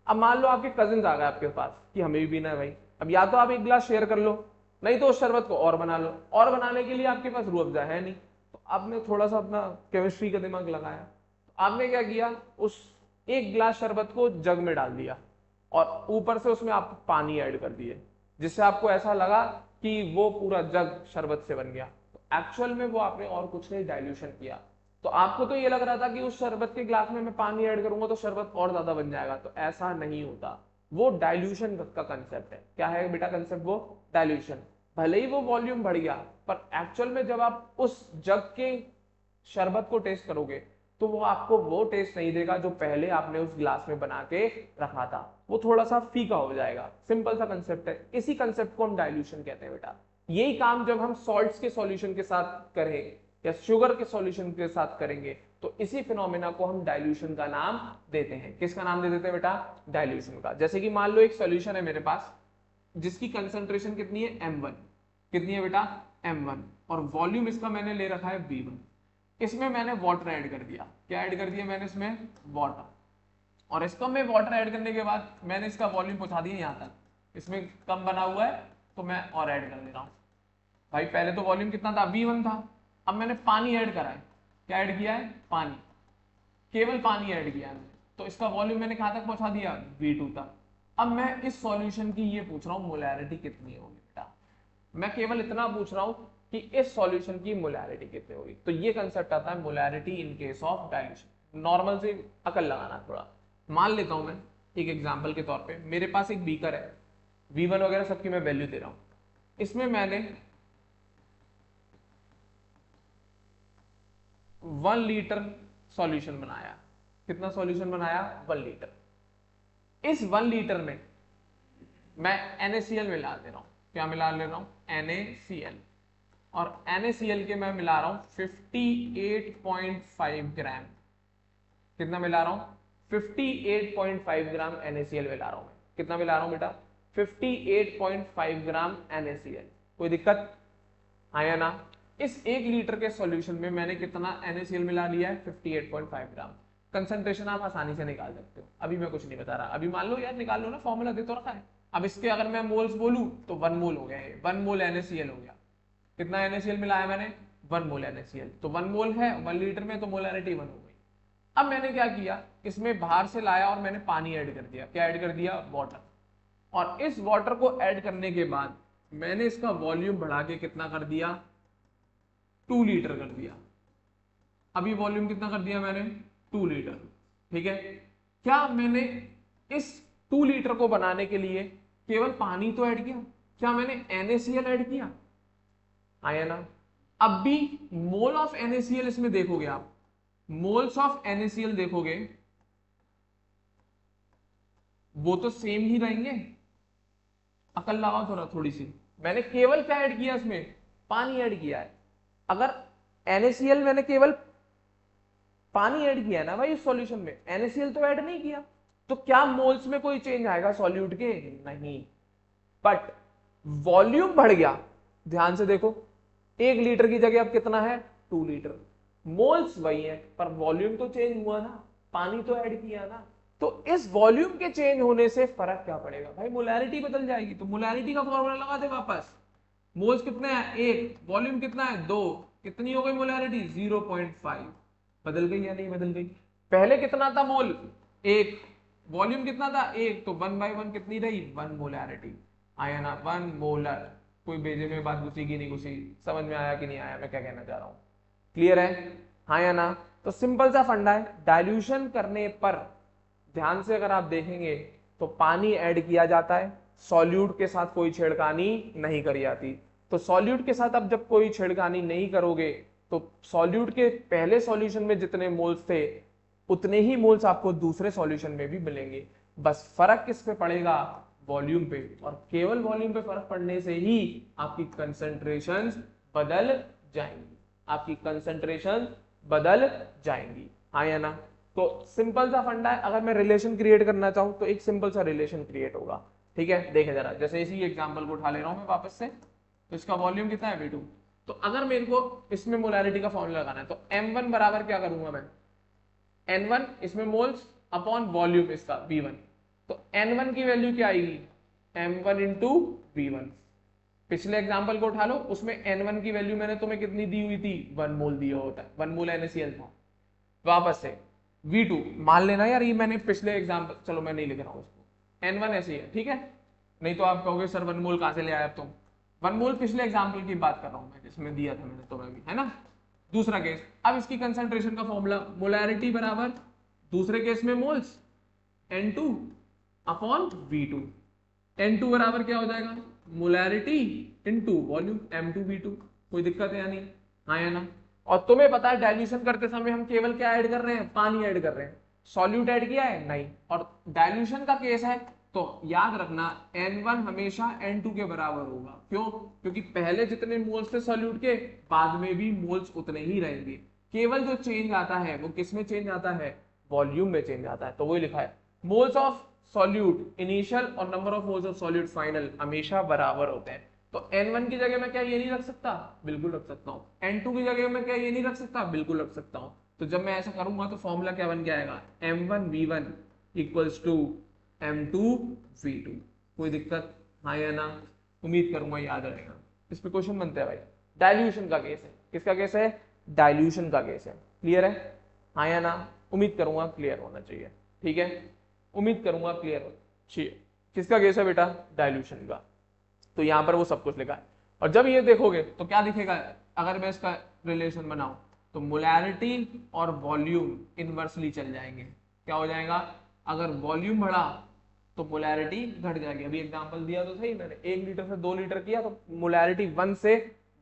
अब मान लो आपके कजिन्स आ गए आपके पास कि हमें भी पीना है भाई। अब या तो आप एक गिलास शेयर कर लो, नहीं तो उस शरबत को और बना लो। और बनाने के लिए आपके पास रूह अफ़ज़ा है नहीं, तो आपने थोड़ा सा अपना केमिस्ट्री का दिमाग लगाया। तो आपने क्या किया? उस एक गिलास शरबत को जग में डाल दिया और ऊपर से उसमें आप पानी ऐड कर दिए, जिससे आपको ऐसा लगा कि वो पूरा जग शरबत से बन गया। तो एक्चुअल में वो आपने और कुछ नहीं, डाइल्यूशन किया। तो आपको तो ये लग रहा था कि उस शरबत के ग्लास में मैं पानी ऐड करूंगा तो शरबत और ज्यादा बन जाएगा, तो ऐसा नहीं होता। वो डाइल्यूशन का कंसेप्ट है। क्या है बेटा कंसेप्ट? वो डाइल्यूशन। भले ही वो वॉल्यूम बढ़ गया, पर एक्चुअल में जब आप उस जग के शरबत को टेस्ट करोगे तो वो आपको वो टेस्ट नहीं देगा जो पहले आपने उस गिलास में बना के रखा था। वो थोड़ा सा फीका हो जाएगा। सिंपल सा कंसेप्ट है। इसी कंसेप्ट को हम डाइल्यूशन कहते हैं बेटा। यही काम जब हम सॉल्ट्स के सॉल्यूशन के साथ करें या शुगर के सॉल्यूशन के साथ करेंगे तो इसी फिनोमेना को हम डाइल्यूशन का नाम देते हैं। किसका नाम दे देते हैं बेटा? डाइल्यूशन का। जैसे कि मान लो एक सॉल्यूशन है मेरे पास जिसकी कंसंट्रेशन कितनी है? m1। कितनी है बेटा? m1। और वॉल्यूम इसका मैंने ले रखा है v1। इसमें मैंने वाटर ऐड कर दिया। क्या ऐड कर दिया मैंने इसमें? वाटर। और इसको मैं वाटर ऐड करने के बाद मैंने इसका वॉल्यूम पहुंचा दिया यहाँ तक। इसमें कम बना हुआ है तो मैं और ऐड कर दे रहा हूँ। भाई पहले तो वॉल्यूम कितना था? v1 था। अब मैंने पानी ऐड करा है। क्या ऐड किया है? पानी। केवल पानी ऐड किया है, तो इसका वॉल्यूम मैंने कहां तक पहुंचा दिया? v2 तक। अब मैं इस सॉल्यूशन की ये पूछ रहा हूँ मोलैरिटी कितनी होगी बेटा? मैं केवल इतना पूछ रहा हूँ कि इस सॉल्यूशन की मोलैरिटी कितनी होगी। तो ये कंसेप्ट आता है molarity in case of dilution. Normal से अकल लगाना थोड़ा। मान लेता हूं मैं एक एग्जांपल के तौर पे, मेरे पास एक बीकर है, v1 वगैरह सबकी मैं वैल्यू दे रहा हूं। इसमें मैंने 1 लीटर सॉल्यूशन बनाया। कितना सॉल्यूशन बनाया? 1 लीटर। इस 1 लीटर में मैं NaCl मिला दे रहा हूं। क्या मिला ले रहा हूं? NaCl। और NaCl के मैं मिला रहा हूं 58.5 ग्राम। कितना मिला रहा हूं? 58.5 ग्राम NaCl मिला रहा हूं मैं। कितना मिला रहा हूं बेटा? 58.5 ग्राम NaCl। कोई दिक्कत? हाँ या ना? इस 1 लीटर के सॉल्यूशन में मैंने कितना NaCl मिला लिया है? 58.5 ग्राम। कंसंट्रेशन आप आसानी से निकाल सकते हो। अभी मैं कुछ नहीं बता रहा। अभी मान लो यार निकाल लो ना, फॉर्मूला दे तो रखा है। अब इसके अगर मैं मोल्स बोलूं तो 1 मोल हो गया है। 1 मोल NaCl हो गया। कितना NaCl मिलाया मैंने? 1 मोल NaCl। तो 1 मोल है 1 लीटर में, तो मोलैरिटी 1 हो गई। अब मैंने क्या किया? इसमें बाहर से लाया और मैंने पानी ऐड कर दिया। क्या ऐड कर दिया? वाटर। और इस वाटर को ऐड करने के बाद मैंने इसका वॉल्यूम बढ़ा के कितना कर दिया? 2 लीटर कर दिया। अभी वॉल्यूम कितना कर दिया मैंने? 2 लीटर। ठीक है। क्या मैंने इस 2 लीटर को बनाने के लिए केवल पानी तो ऐड किया? क्या मैंने NaCl ऐड किया? आया ना? अब भी मोल ऑफ NaCl इसमें देखोगे आप, मोल्स ऑफ NaCl देखोगे वो तो सेम ही रहेंगे। अकल लगाओ थोड़ा थोड़ी सी। मैंने केवल क्या ऐड किया? इसमें पानी ऐड किया है। अगर NaCl मैंने केवल पानी ऐड किया ना भाई इस सॉल्यूशन में, NaCl तो ऐड नहीं किया, तो क्या मोल्स में कोई चेंज आएगा सॉल्यूट के? नहीं। बट वॉल्यूम बढ़ गया। ध्यान से देखो, 1 लीटर की जगह अब कितना है? 2 लीटर। मोल्स वही है पर वॉल्यूम तो चेंज हुआ ना, पानी तो ऐड किया ना। तो इस वॉल्यूम के चेंज होने से फर्क क्या पड़ेगा भाई? मोलैरिटी बदल जाएगी। तो मोलैरिटी का फॉर्मूला लगा दे वापस। मोल्स कितने हैं? 1। वॉल्यूम कितना है? 2। कितनी हो गई मोलैरिटी? 0.5। बदल गई या नहीं बदल गई? पहले कितना था मोल? 1। वॉल्यूम कितना था? 1। तो 1/1 कितनी रही? 1 मोलैरिटी। आया ना? 1 मोलर। कोई भेजे में बात घुसी की नहीं घुसी? समझ में आया कि नहीं आया मैं क्या कहना चाह रहा हूं? क्लियर है, हाँ या ना? तो सिंपल सा फंडा है, डाइल्यूशन करने पर ध्यान से अगर आप देखेंगे तो पानी ऐड किया जाता है, सॉल्यूट के साथ कोई छेड़खानी नहीं करी जाती। तो सॉल्यूट के साथ अब जब कोई छेड़खानी नहीं करोगे तो सॉल्यूट के पहले सॉल्यूशन में जितने मोल्स थे उतने ही मोल्स आपको दूसरे सॉल्यूशन में भी मिलेंगे। बस फर्क किस पे पड़ेगा? वॉल्यूम पे, और केवल वॉल्यूम पे फर्क पड़ने से ही आपकी कंसंट्रेशन बदल जाएंगी, आपकी कंसंट्रेशन बदल जाएंगी, हाँ या ना? तो सिंपल सा फंडा है, अगर मैं रिलेशन क्रिएट करना चाहूं तो एक सिंपल सा रिलेशन क्रिएट होगा। ठीक है, देखें जरा, जैसे इसी एग्जांपल को उठा ले रहा हूं मैं वापस से, तो इसका वॉल्यूम कितना है V2। तो अगर मेरे को इसमें मोलैरिटी का फॉर्मूला लगाना है तो M1 बराबर क्या करूंगा मैं, N1 इसमें मोल्स अपॉन वॉल्यूम इसका V1। तो N1 की वैल्यू क्या आएगी, M1 इंटू V1। पिछले एग्जांपल को उठा लो, उसमें N1 की वैल्यू मैंने तुम्हें कितनी दी हुई थी, 1 मोल दिया होता है, 1 मोल NaCl था। वापस से V2 मान लेना यार, ये मैंने पिछले एग्जांपल, चलो मैं नहीं लिख रहा हूँ इसको, N1 ऐसे ही है, ठीक है, नहीं तो आप कहोगे सर 1 मोल कहां से ले आया तुम। 1 मोल पिछले एग्जांपल की बात कर रहा हूं मैं, जिसमें दिया था मैंने तुम्हें भी, है ना। दूसरा केस, अब इसकी कंसंट्रेशन का फॉर्मूला, मोलैरिटी बराबर दूसरे केस में moles N2 upon V2। N2 बराबर क्या हो जाएगा, मोलैरिटी इनटू वॉल्यूम M2V2। कोई दिक्कत है या नहीं, हाँ या ना? और तुम्हें पता है डाइल्यूशन करते समय हम केवल क्या ऐड कर रहे हैं, पानी ऐड कर रहे हैं, सॉल्यूट ऐड किया है नहीं। और डाइल्यूशन का केस है तो याद रखना N1 हमेशा N2 के बराबर होगा। क्यों? क्योंकि पहले जितने मोल्स थे सॉल्यूट के, बाद में भी मोल्स उतने ही रहेंगे, केवल जो चेंज आता है वो किस में चेंज आता है, वॉल्यूम में चेंज आता है। तो वही लिखा है, मोल्स ऑफ सॉल्यूट इनिशियल और number of moles of solute final हमेशा बराबर होते हैं। तो N1 की जगह मैं क्या ये नहीं रख सकता, बिल्कुल रख सकता हूँ। N2 की जगह मैं क्या ये नहीं रख सकता, बिल्कुल रख सकता हूँ। तो जब मैं ऐसा करूंगा तो फॉर्मूला क्या बन के आएगा, M1V1 इक्वल्स टू M2V2। कोई दिक्कत, हाँ या ना? उम्मीद करूंगा याद रहेगा। इस पे क्वेश्चन बनते हैं भाई। डाइल्यूशन का केस है, किसका केस है, डाइल्यूशन का केस है। क्लियर है, हाँ या ना? उम्मीद करूंगा क्लियर होना चाहिए, ठीक है, उम्मीद करूंगा क्लियर हो चाहिए। किसका केस है बेटा, डाइल्यूशन का। तो यहां पर वो सब कुछ लिखा है, और जब ये देखोगे तो क्या दिखेगा, अगर मैं इसका रिलेशन बनाऊं तो मोलैरिटी और वॉल्यूम इनवर्सली चल जाएंगे। क्या हो जाएगा, अगर वॉल्यूम बढ़ा तो मोलैरिटी घट जाएगी। अभी एग्जांपल दिया तो सही मैंने, 1 लीटर से 2 लीटर किया तो मोलैरिटी 1 से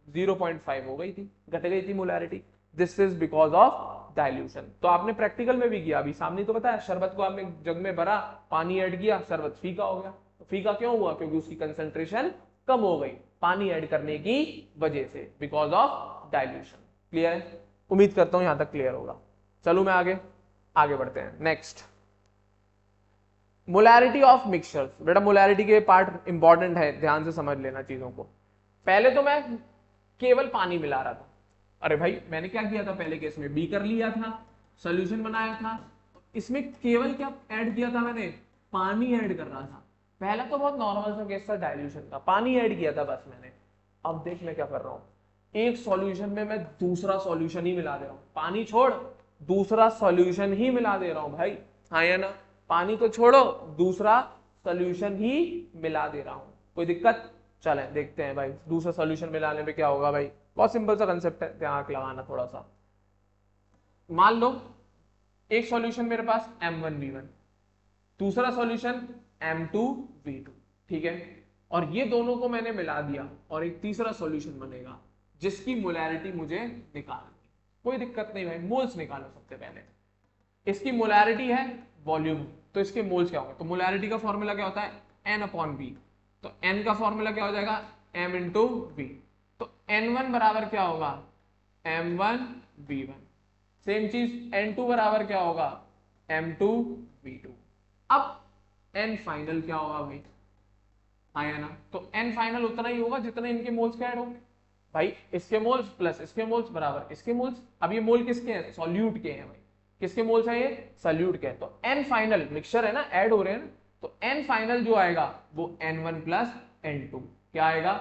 0.5 हो गई थी, घट गई थी molarity. This is because of dilution. तो आपने प्रैक्टिकल में भी किया, अभी सामने तो बताया, शरबत को आपने जग में भरा, पानी ऐड किया, शरबत फीका हो गया। तो फीका क्यों हुआ, क्योंकि उसकी कंसंट्रेशन कम हो गई पानी ऐड करने की वजह से, बिकॉज ऑफ डाइल्यूशन। क्लियर है, उम्मीद करता हूं यहां तक क्लियर होगा। चलो मैं आगे बढ़ते हैं। Next, molarity of mixtures. बेटा मोलैरिटी के पार्ट इंपॉर्टेंट है, ध्यान से समझ लेना चीजों को। पहले तो मैं केवल पानी मिला रहा था, अरे भाई मैंने क्या किया था, पहले केस में बीकर लिया था, सोल्यूशन बनाया था, इसमें केवल क्या ऐड किया था मैंने, पानी ऐड कर रहा था। पहला तो बहुत नॉर्मल सा केस था डाइल्यूशन का, पानी ऐड किया था बस मैंने। अब देख मैं क्या कर रहा हूं, एक सॉल्यूशन में मैं दूसरा सॉल्यूशन ही मिला दे रहा हूं, पानी छोड़ दूसरा सॉल्यूशन ही मिला दे रहा हूं भाई, हाँ या ना? पानी तो छोड़ो, दूसरा सॉल्यूशन ही मिला दे रहा हूं। कोई दिक्कत? चले देखते हैं भाई दूसरा सॉल्यूशन मिलाने पे क्या होगा। भाई बहुत सिंपल सा कंसेप्ट है, ध्यान लगाना थोड़ा सा। मान लो एक सॉल्यूशन मेरे पास M1V1, दूसरा सॉल्यूशन M2V2, ठीक है, और ये दोनों को मैंने मिला दिया और एक तीसरा सॉल्यूशन बनेगा जिसकी मोलैरिटी मुझे निकालनी। कोई दिक्कत नहीं भाई, मोल्स निकालो सबसे पहले। इसकी मोलैरिटी है वॉल्यूम, तो इसके मोल्स क्या होंगे, तो मोलैरिटी का फॉर्मूला क्या होता है, N/V। तो N का फॉर्मूला क्या हो जाएगा, M/V। तो N1 बराबर क्या होगा, M1V1। सेम चीज N2 बराबर क्या होगा, M2V2। अब N फाइनल क्या होगा भाई, हाँ या ना? तो N फाइनल उतना ही होगा जितने इनके मोल्स ऐड होंगे। भाई इसके मोल्स प्लस इसके मोल्स बराबर इसके मोल्स। अब ये मोल किसके हैं, सॉल्यूट के हैं भाई। किसके मोल्स हैं ये, सॉल्यूट के हैं। तो N फाइनल मिक्सचर है ना, ऐड हो रहे हैं ना, तो N फाइनल जो आएगा वो N1 प्लस N2। क्या आएगा,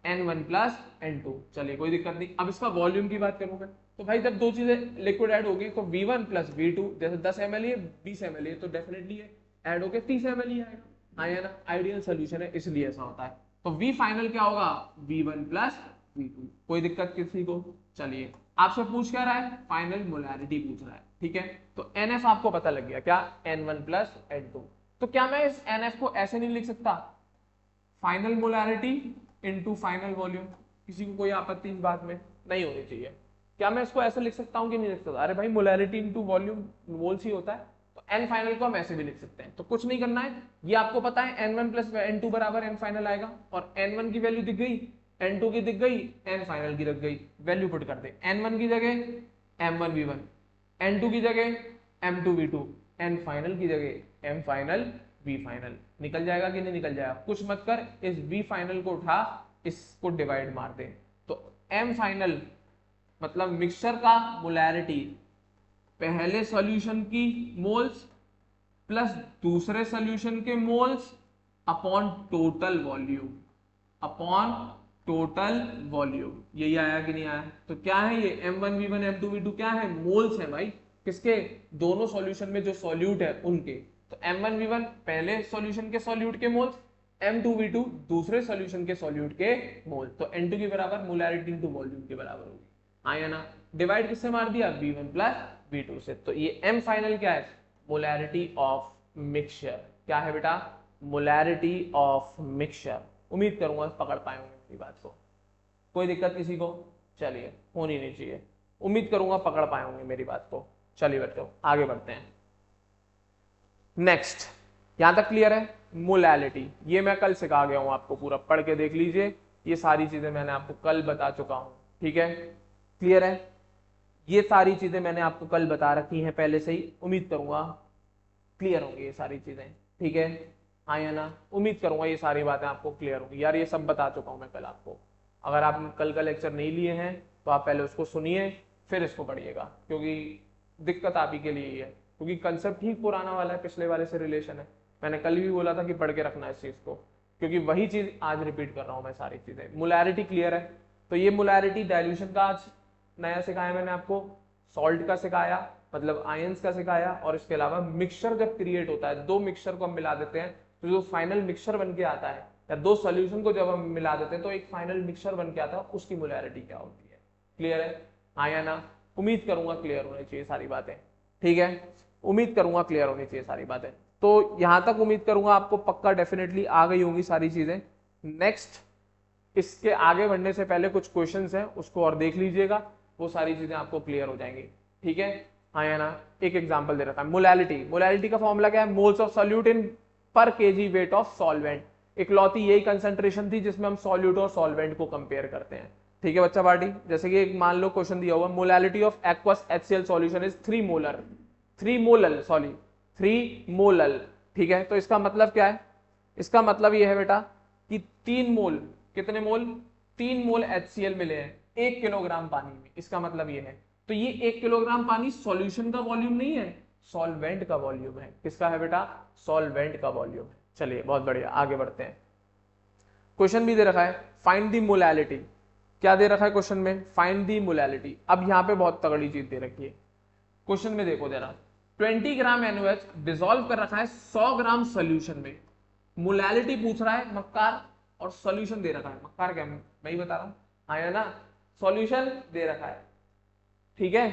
N1 प्लस N2। चलिए कोई दिक्कत नहीं। अब इसका वॉल्यूम की बात करूंगा तो भाई जब दो चीजें लिक्विड ऐड होगी तो V1 प्लस V2, जैसे 10 ml है 20 ml है, तो डेफिनेटली ऐड होकर 30 ml ही आएगा, हाँ या ना? आइडियल सोल्यूशन है इसलिए ऐसा होता है। तो V फाइनल क्या होगा, V1 प्लस V2। कोई दिक्कत किसी को? चलिए, आपसे पूछ क्या रहा है? फाइनल मोलैरिटी पूछ रहा है, ठीक है। तो NF आपको पता लग गया, क्या? N1 plus N2। तो क्या मैं इस NF को ऐसे नहीं लिख सकता? Final molarity into final volume. किसी को कोई आपत्ति इस बात में नहीं होनी चाहिए। क्या मैं इसको ऐसे लिख सकता हूँ कि नहीं लिख सकता? अरे भाई, मोलैरिटी इनटू वॉल्यूम मोल्स ही होता है, तो एन फाइनल को हम ऐसे भी लिख सकते हैं। तो कुछ नहीं करना है, ये आपको पता है N1 प्लस N2 बराबर एन फाइनल आएगा, और N1 की वैल्यू दिख गई, N2 की दिख गई, एन फाइनल की दिख गई, वैल्यू पुट कर दे। N1 की जगह M1V1, N2 की जगह M2V2, एन फाइनल की जगह M फाइनल V फाइनल। निकल जाएगा कि नहीं निकल जाएगा? कुछ मत कर, इस V फाइनल को उठा, इसको डिवाइड मार दे, तो M फाइनल मतलब मिक्सचर का मोलैरिटी पहले सॉल्यूशन की मोल्स प्लस दूसरे सॉल्यूशन के moles upon total volume, upon total volume. यही आया कि नहीं आया? तो क्या है ये? M1V1 M2V2 क्या है? मोल्स है भाई, किसके? दोनों सॉल्यूशन में जो सॉल्यूट है उनके। तो M1V1 पहले सॉल्यूशन के सॉल्यूट के मोल्स, M2V2 दूसरे सॉल्यूशन के सॉल्यूट के मोल्स। तो N2 के बराबर मोलैरिटी इनटू वॉल्यूम के बराबर होगी, हाँ या ना? डिवाइड किससे मार दिया? V1 प्लस V2 से। तो ये M फाइनल क्या है? Molarity of mixture. क्या है बेटा? Molarity of mixture. उम्मीद करूंगा पकड़ पाए होंगे मेरी बात को। कोई दिक्कत किसी को? चलिए, होनी नहीं चाहिए। उम्मीद करूंगा पकड़ पाए होंगे मेरी बात को। चलिए बच्चों, आगे बढ़ते हैं। नेक्स्ट, यहां तक क्लियर है? मोलैलिटी, ये मैं कल सिखा गया हूं आपको, पूरा पढ़ के देख लीजिए। ये सारी चीजें मैंने आपको कल बता चुका हूं, ठीक है? क्लियर है? ये सारी चीजें मैंने आपको कल बता रखी हैं पहले से ही। उम्मीद करूंगा क्लियर होंगी ये सारी चीजें, ठीक है? हाँ या ना? उम्मीद करूंगा ये सारी बातें आपको क्लियर होंगी। यार ये सब बता चुका हूं मैं कल आपको। अगर आपने कल का लेक्चर नहीं लिए हैं तो आप पहले उसको सुनिए, फिर इसको पढ़िएगा, क्योंकि दिक्कत आप ही के लिए ही है, क्योंकि कंसेप्ट ही पुराना वाला है, पिछले वाले से रिलेशन है। मैंने कल भी बोला था कि पढ़ के रखना इस चीज को, क्योंकि वही चीज आज रिपीट कर रहा हूं मैं सारी चीजें। मोलैरिटी क्लियर है? तो ये मोलैरिटी डाइल्यूशन का आज नया सिखाया मैंने आपको, सॉल्ट का सिखाया, मतलब आयंस का सिखाया, और इसके अलावा मिक्सचर जब क्रिएट होता है, दो मिक्सचर को हम मिला देते हैं तो जो फाइनल मिक्सचर बन के आता है, या दो सॉल्यूशन को जब हम मिला देते हैं तो एक फाइनल मिक्सचर बन के आता है, उसकी मोलैरिटी क्या होती है। क्लियर है? हाँ या ना? उम्मीद करूंगा क्लियर होनी चाहिए सारी बातें, ठीक है? उम्मीद करूंगा क्लियर होनी चाहिए सारी बातें। तो यहां तक उम्मीद करूंगा आपको पक्का डेफिनेटली आ गई होंगी सारी चीजें। नेक्स्ट, इसके आगे बढ़ने से पहले कुछ क्वेश्चंस हैं, उसको और देख लीजिएगा, वो सारी चीजें आपको क्लियर हो जाएंगी, ठीक है? हाँ या ना? एक एग्जांपल दे रखा है, मोलैलिटी। मोलैलिटी का फॉर्मूला क्या है? मोल्स ऑफ सॉल्यूट इन पर केजी वेट ऑफ सॉल्वेंट। इकलौती यही कंसंट्रेशन थी जिसमें हम सॉल्यूट और सॉल्वेंट को कंपेयर करते हैं, ठीक है बच्चा पार्टी? जैसे कि एक मान लो क्वेश्चन दिया हुआ, molality of aqueous HCl solution is 3 molar, 3 molal, sorry 3 molal, ठीक है? तो इसका मतलब क्या है? इसका मतलब ये है बेटा कि 3 मोल, कितने मोल? 3 मोल HCl मिले हैं 1 किलोग्राम पानी में। इसका मतलब ये है, तो ये 1 किलोग्राम पानी सॉल्यूशन का वॉल्यूम नहीं है, सॉल्वेंट का वॉल्यूम है। किसका है बेटा? सॉल्वेंट का वॉल्यूम है। चलिए, बहुत बढ़िया, आगे बढ़ते हैं। क्वेश्चन भी दे रखा है, फाइंड दी मोलैलिटी। क्या दे रखा है क्वेश्चन में? Find the molality. अब यहां पे बहुत तगड़ी चीज दे रखी है क्वेश्चन में, देखो जरा। 20 ग्राम NaOH डिसॉल्व कर रखा है 100 ग्राम सोल्यूशन में। मोलैलिटी पूछ रहा है मक्कार, और सॉल्यूशन दे रखा है। मक्कार क्या, मैं ही बता रहा हूं, हाँ या ना? सॉल्यूशन दे रखा है, ठीक है?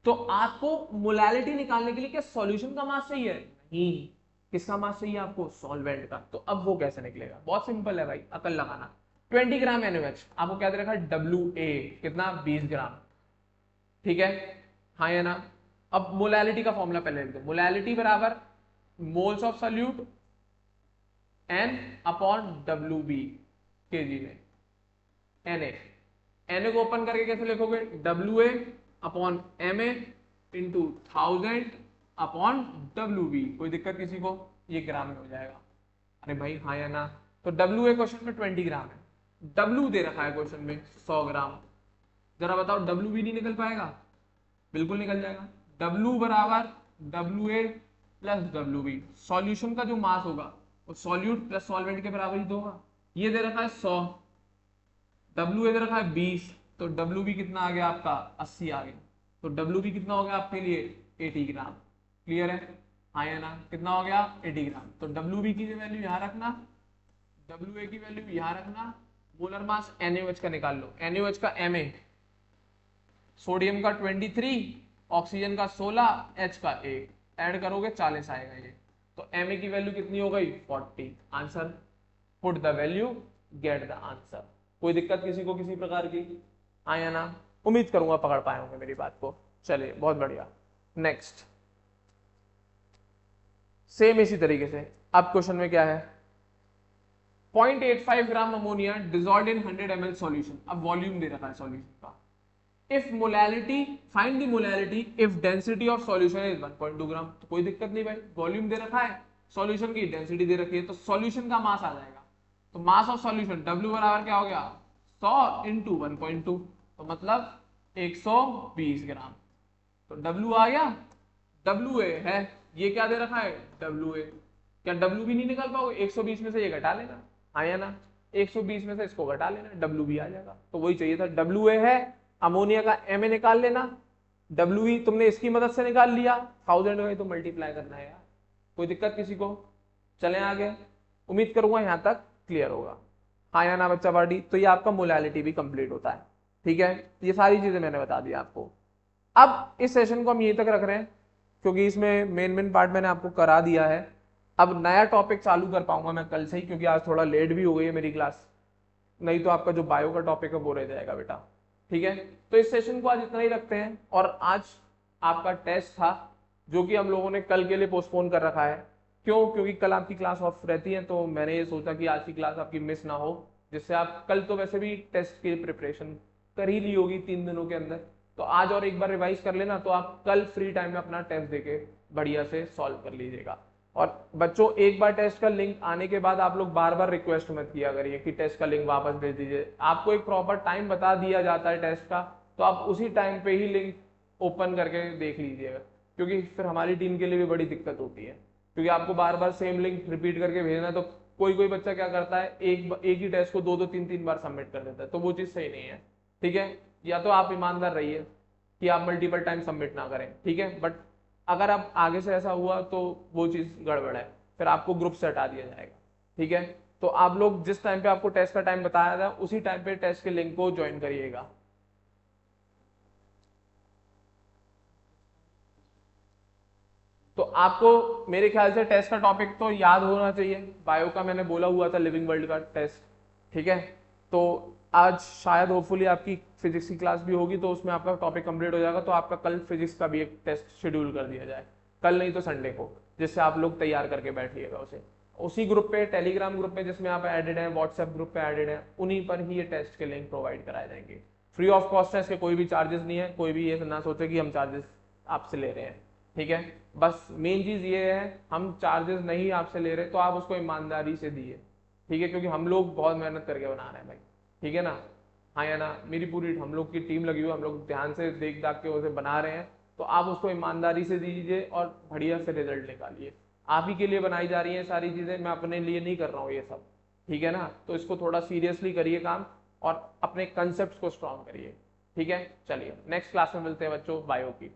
तो आपको मोलैलिटी निकालने के लिए क्या सॉल्यूशन का मास चाहिए? नहीं, किसका मास चाहिए आपको? सॉल्वेंट का। तो अब वो कैसे निकलेगा? बहुत सिंपल है भाई, अकल लगाना। 20 ग्राम NaOH आपको क्या दे रखा है? WA कितना? 20 ग्राम, ठीक है? हाँ या ना? अब मोलैलिटी का फॉर्मूला पहले लिख दो। मोलैलिटी बराबर moles of solute N upon WB KG में। Na को ओपन करके कैसे लिखोगे? WA upon MA into 1000 upon WB। कोई दिक्कत किसी को? ये ग्राम में हो जाएगा। अरे भाई हाँ या ना? तो WA क्वेश्चन में 20 ग्राम है, W दे रखा है क्वेश्चन में 100 ग्राम। जरा बताओ, WB नहीं निकल पाएगा? बिल्कुल निकल जाएगा। W बराबर WA प्लस WB। सॉल्यूशन का जो मास होगा वो सॉल्यूट प्लस सॉल्वेंट के बराबर ही तो होगा। ये दे रखा है 100, WA दे रखा है 20, तो WB कितना आ गया आपका? 80 आ गया। तो WB कितना हो गया आपके लिए? 80 ग्राम। क्लियर है? हाँ या ना? कितना हो गया? 80 ग्राम। तो WB की वैल्यू यहाँ रखना, WA की वैल्यू यहाँ रखना, मोलर मास NaOH का निकाल लो, NaOH का Ma, सोडियम का 23, ऑक्सीजन का 16, H का 1, ऐड करोगे 40 आएगा ये। तो Ma की वैल्यू कितनी हो गई 40। Answer, put the value, get the answer. कोई दिक्कत किसी को किसी प्रकार की? हाँ या ना? उम्मीद करूंगा पकड़ पाए होंगे मेरी बात को। चलिए बहुत बढ़िया। नेक्स्ट, सेम इसी तरीके से अब क्वेश्चन में क्या है, 0.85 gram ammonia dissolve in 100 ml solution. अब वॉल्यूम दे रखा है सॉल्यूशन का। If molality, find the molality if density of solution is 1.2 ग्राम। तो कोई दिक्कत नहीं भाई, वॉल्यूम दे रखा है, सॉल्यूशन की डेंसिटी दे रखी है, तो सॉल्यूशन का मास आ जाएगा। तो मास ऑफ सॉल्यूशन W बराबर क्या हो गया 100 इंटू 1.2, तो मतलब 120 ग्राम। तो W आ गया, WA है, ये क्या दे रखा है WA। क्या W भी नहीं निकाल पाओगे, 120 में से ये घटा लेना, हाँ या ना? 120 में से इसको घटा लेना, W भी आ जाएगा। तो वही चाहिए था, WA है, अमोनिया का Ma निकाल लेना, WE तुमने इसकी मदद से निकाल लिया, 1000 का ही तो मल्टीप्लाई करना है यार। कोई दिक्कत किसी को? चलें आगे, उम्मीद करूंगा यहां तक क्लियर होगा। हाँ या ना बच्चा पार्टी? तो ये आपका मोलैलिटी भी कंप्लीट होता है, ठीक है। ये सारी चीजें मैंने बता दी आपको। अब इस सेशन को हम यहीं तक रख रहे हैं, क्योंकि इसमें मेन मेन पार्ट मैंने आपको करा दिया है। अब नया टॉपिक चालू कर पाऊंगा मैं कल से ही, क्योंकि आज थोड़ा लेट भी हो गई है मेरी क्लास, नहीं तो आपका जो बायो का टॉपिक है वो रह जाएगा बेटा, ठीक है। तो इस सेशन को आज इतना ही रखते हैं, और आज आपका टेस्ट था जो कि हम लोगों ने कल के लिए पोस्टपोन कर रखा है। क्यों? क्योंकि कल आपकी क्लास ऑफ रहती है, तो मैंने ये सोचा कि आज की क्लास आपकी मिस ना हो, जिससे आप कल तो वैसे भी टेस्ट की प्रिपरेशन कर ही ली होगी 3 दिनों के अंदर, तो आज और एक बार रिवाइज कर लेना, तो आप कल फ्री टाइम में अपना टेस्ट देके बढ़िया से सॉल्व कर लीजिएगा। और बच्चों, एक बार टेस्ट का लिंक आने के बाद आप लोग बार बार रिक्वेस्ट मत किया करिए कि टेस्ट का लिंक वापस भेज दीजिए। आपको एक प्रॉपर टाइम बता दिया जाता है टेस्ट का, तो आप उसी टाइम पे ही लिंक ओपन करके देख लीजिएगा, क्योंकि फिर हमारी टीम के लिए भी बड़ी दिक्कत होती है, क्योंकि आपको बार बार सेम लिंक रिपीट करके भेजना, तो कोई कोई बच्चा क्या करता है, एक ही टेस्ट को 2-2 3-3 बार सबमिट कर देता है, तो वो चीज़ सही नहीं है, ठीक है। या तो आप ईमानदार रहिए कि आप मल्टीपल टाइम सबमिट ना करें, ठीक है। बट अगर आप आगे से ऐसा हुआ तो वो चीज़ गड़बड़ है, फिर आपको ग्रुप से हटा दिया जाएगा, ठीक है। तो आप लोग जिस टाइम पे आपको टेस्ट का टाइम बताया था उसी टाइम पे टेस्ट के लिंक को ज्वाइन करिएगा। तो आपको मेरे ख्याल से टेस्ट का टॉपिक तो याद होना चाहिए, बायो का मैंने बोला हुआ था लिविंग वर्ल्ड का टेस्ट, ठीक है। तो आज शायद होपफुली आपकी फिजिक्स की क्लास भी होगी, तो उसमें आपका टॉपिक कंप्लीट हो जाएगा, तो आपका कल फिजिक्स का भी एक टेस्ट शेड्यूल कर दिया जाए, कल नहीं तो संडे को, जिससे आप लोग तैयार करके बैठिएगा उसे। उसी ग्रुप पे, टेलीग्राम ग्रुप पे जिसमें आप एडेड हैं, व्हाट्सएप ग्रुप पे एडेड हैं, उन्हीं पर ही ये टेस्ट के लिंक प्रोवाइड कराए जाएंगे। फ्री ऑफ कॉस्ट है, इसके कोई भी चार्जेस नहीं है, कोई भी ये ना सोचे कि हम चार्जेस आपसे ले रहे हैं, ठीक है। बस मेन चीज ये है, हम चार्जेस नहीं आपसे ले रहे, तो आप उसको ईमानदारी से दिए, ठीक है, क्योंकि हम लोग बहुत मेहनत करके बना रहे हैं भाई, ठीक है ना? हाँ या ना? मेरी पूरी हम लोग की टीम लगी हुई है, हम लोग ध्यान से देख दाख के उसे बना रहे हैं, तो आप उसको ईमानदारी से दीजिए और बढ़िया से रिजल्ट निकालिए। आप ही के लिए बनाई जा रही हैं सारी चीजें, मैं अपने लिए नहीं कर रहा हूँ ये सब, ठीक है ना? तो इसको थोड़ा सीरियसली करिए काम, और अपने कंसेप्ट को स्ट्रॉन्ग करिए, ठीक है। चलिए नेक्स्ट क्लास में मिलते हैं बच्चों, बायो की।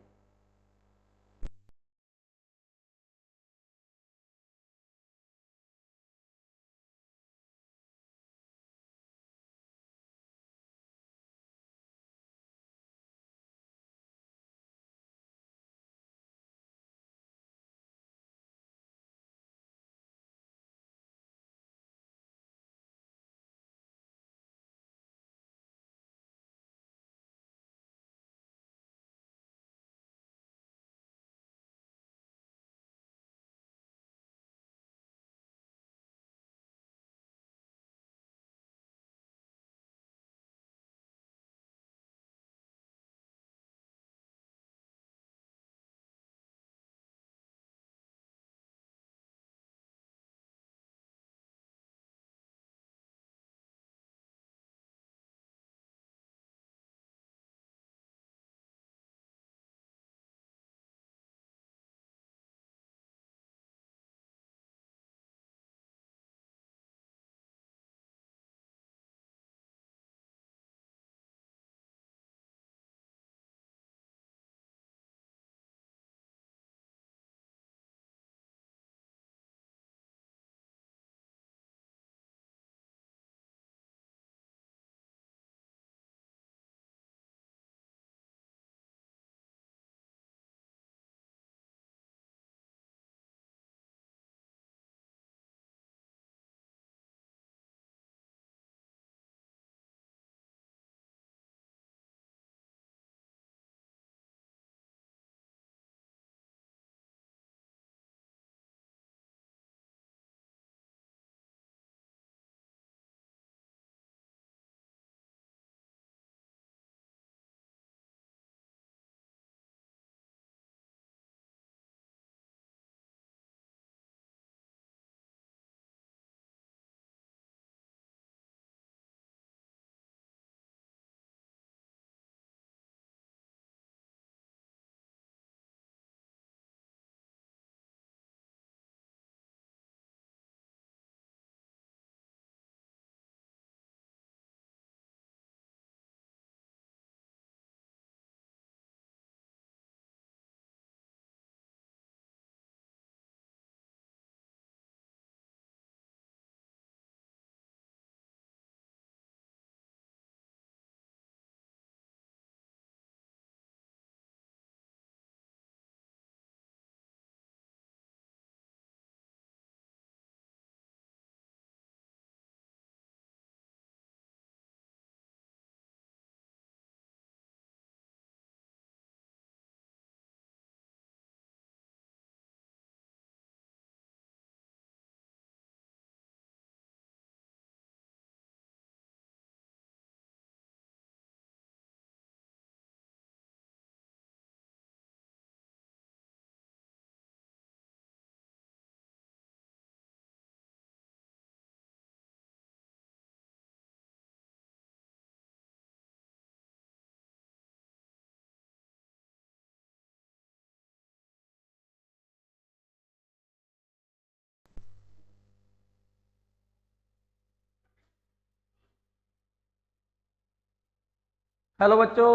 हेलो बच्चों,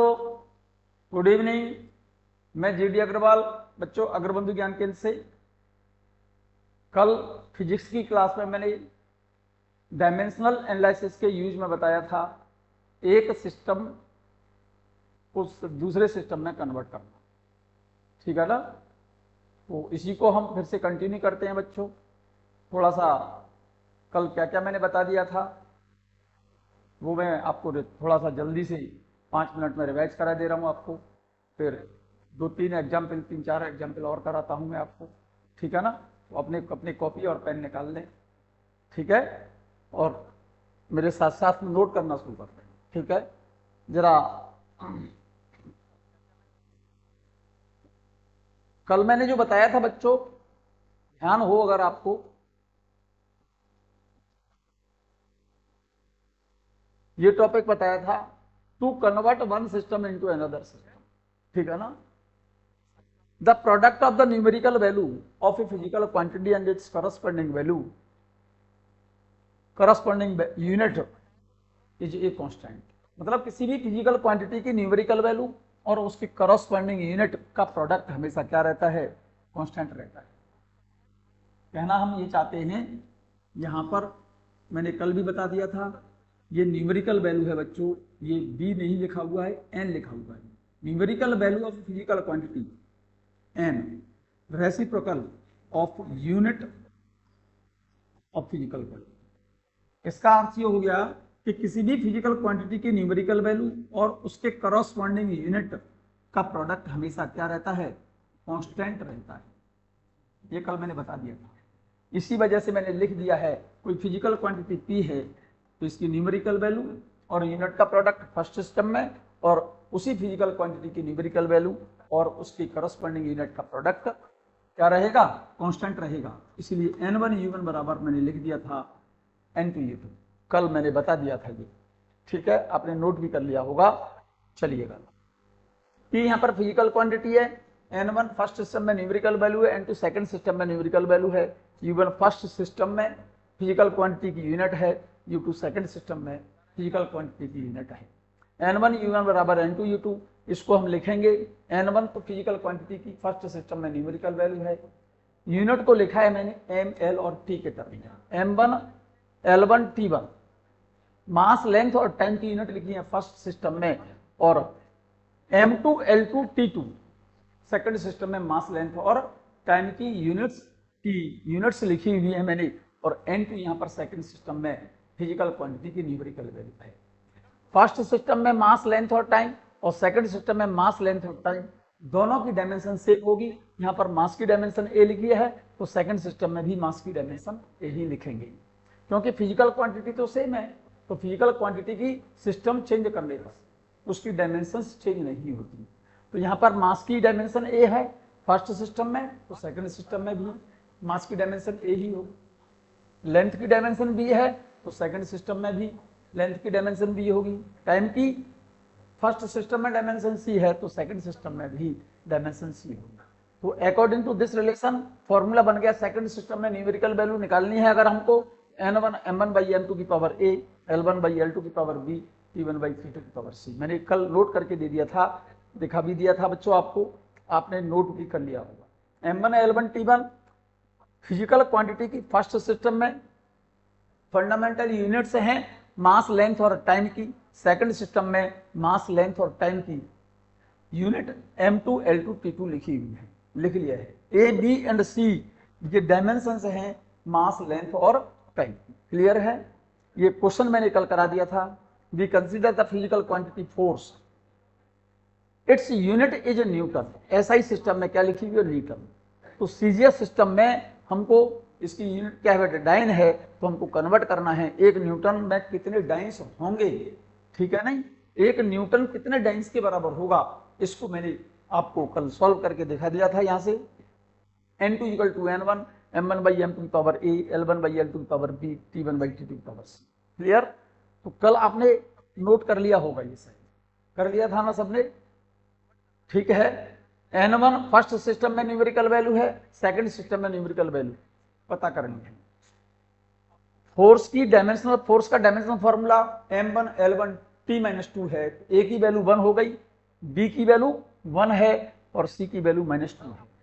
गुड इवनिंग। मैं जीडी अग्रवाल, बच्चों अग्रबंधु ज्ञान केंद्र से। कल फिजिक्स की क्लास में मैंने डायमेंशनल एनालिसिस के यूज में बताया था एक सिस्टम को दूसरे सिस्टम में कन्वर्ट करना, ठीक है ना। तो इसी को हम फिर से कंटिन्यू करते हैं बच्चों। थोड़ा सा कल क्या क्या मैंने बता दिया था वो मैं आपको थोड़ा सा जल्दी से 5 मिनट में रिवाइज करा दे रहा हूँ आपको। फिर 3-4 एग्जाम्पल और कराता हूँ मैं आपको, ठीक है ना। तो अपने कॉपी और पेन निकाल लें, ठीक है, और मेरे साथ साथ नोट करना शुरू कर दें, ठीक है। जरा कल मैंने जो बताया था बच्चों, ध्यान हो अगर आपको, ये टॉपिक बताया था to convert one system into another system, ठीक है ना। The product of the numerical value of a physical quantity and its corresponding value, corresponding unit is a constant. मतलब किसी भी फिजिकल क्वांटिटी की न्यूमेरिकल वैल्यू और उसकी करस्पॉन्डिंग यूनिट का प्रोडक्ट हमेशा क्या रहता है, कांस्टेंट रहता है। कहना हम ये चाहते हैं, यहां पर मैंने कल भी बता दिया था, ये न्यूमेरिकल वैल्यू है बच्चों, ये बी नहीं लिखा हुआ है, एन लिखा हुआ है। Numerical value of physical quantity N reciprocal of unit of physical quantity. इसका अर्थ ये हो गया कि किसी भी फिजिकल क्वांटिटी की न्यूमेरिकल वैल्यू और उसके करस्पॉन्डिंग यूनिट का प्रोडक्ट हमेशा क्या रहता है, कांस्टेंट रहता है। ये कल मैंने बता दिया था। इसी वजह से मैंने लिख दिया है, कोई फिजिकल क्वांटिटी पी है तो इसकी न्यूमेरिकल वैल्यू और यूनिट का प्रोडक्ट फर्स्ट सिस्टम में, और उसी फिजिकल क्वांटिटी की न्यूमेरिकल वैल्यू और उसकी करस्पॉन्डिंग यूनिट का प्रोडक्ट क्या रहेगा, कांस्टेंट रहेगा। इसीलिए n1 u1 बराबर मैंने लिख दिया था n2 u2। कल मैंने बता दिया था ये, ठीक है, आपने नोट भी कर लिया होगा। चलिएगा, P यहाँ पर फिजिकल क्वांटिटी है, n1 फर्स्ट सिस्टम में न्यूमेरिकल वैल्यू है, n2 सेकंड सिस्टम में न्यूमेरिकल वैल्यू है, u1 फर्स्ट सिस्टम में फिजिकल क्वांटिटी की यूनिट है, u2 सेकंड सिस्टम में फिजिकल क्वांटिटी की यूनिट है। n1 u1 बराबर n2 u2, इसको हम लिखेंगे n1 तो फिजिकल क्वांटिटी की फर्स्ट सिस्टम में न्यूमेरिकल वैल्यू है, यूनिट को लिखा है मैंने m l और t के टर्म में, m1 l1 t1, मास लेंथ और टाइम की यूनिट लिखी है फर्स्ट सिस्टम में, और m2 l2 t2 second system में मास लेंथ और टाइम की यूनिट्स लिखी हुई है मैंने, और n2 यहाँ पर सेकंड सिस्टम में फिजिकल क्वांटिटी की न्यूमेरिकल वैल्यू है। फर्स्ट सिस्टम में मास लेंथ और टाइम और सेकंड सिस्टम में मास लेंथ और टाइम दोनों की डायमेंशन सेम होगी। यहाँ पर मास की डायमेंशन a लिखी है तो सेकंड सिस्टम में भी मास की डायमेंशन a ही लिखेंगे, क्योंकि फिजिकल क्वांटिटी तो सेम है। तो फिजिकल क्वांटिटी की सिस्टम चेंज करने पर उसकी डायमेंशन चेंज नहीं होती। तो यहाँ पर मास की डायमेंशन a है फर्स्ट सिस्टम में, तो सेकंड सिस्टम में भी मास की डायमेंशन a ही होगी। लेंथ की डायमेंशन b है तो सेकंड सिस्टम में भी लेंथ की डायमेंशन b होगी। टाइम की फर्स्ट सिस्टम में डायमेंशन c है तो सेकंड सिस्टम में भी डायमेंशन c होगी। तो according to this relation formula बन गया, सेकंड सिस्टम में न्यूमेरिकल वैल्यू निकालनी है अगर हमको, n1 m1 by m2 की power a, l1 by l2 की power b, t1 by t2 की पावर c। मैंने कल नोट करके दे दिया था, दिखा भी दिया था बच्चों आपको, आपने नोट भी कर लिया होगा। m1 l1 t1 physical quantity की फर्स्ट सिस्टम में फंडामेंटल यूनिट्स हैं मास लेंथ और टाइम की, सेकंड सिस्टम में मास लेंथ और टाइम की यूनिट m2 l2 t2 लिखी हुई है, लिख लिया है। a b एंड c ये डायमेंशंस हैं मास लेंथ और टाइम। क्लियर है? ये क्वेश्चन मैंने कल करा दिया था। We consider the physical quantity force, its unit is newton. SI system में क्या लिखी हुई है, न्यूटन। तो सीजीएस सिस्टम में हमको इसकी यूनिट क्या है, डाइन है, तो हमको कन्वर्ट करना है एक न्यूटन में कितने डाइन्स होंगे, ठीक है नहीं, एक न्यूटन कितने डाइन्स के बराबर होगा, इसको मैंने आपको कल सॉल्व करके दिखा दिया था। यहां से n2 equal to n1 m1 by m2 की power a, l1 by l2 की power b, t1 by t2 की पावर c। क्लियर? तो कल आपने नोट कर लिया होगा, ये सही कर लिया था ना सबने, ठीक है। n1 फर्स्ट सिस्टम में न्यूमेरिकल वैल्यू है, सेकंड सिस्टम में न्यूमेरिकल वैल्यू पता करनी है। फोर्स की डायमेंशनल, फोर्स का dimensional formula m1 l1 t-2 है, a की वैल्यू 1 हो गई, b की वैल्यू 1 है और c की वैल्यू -2 है।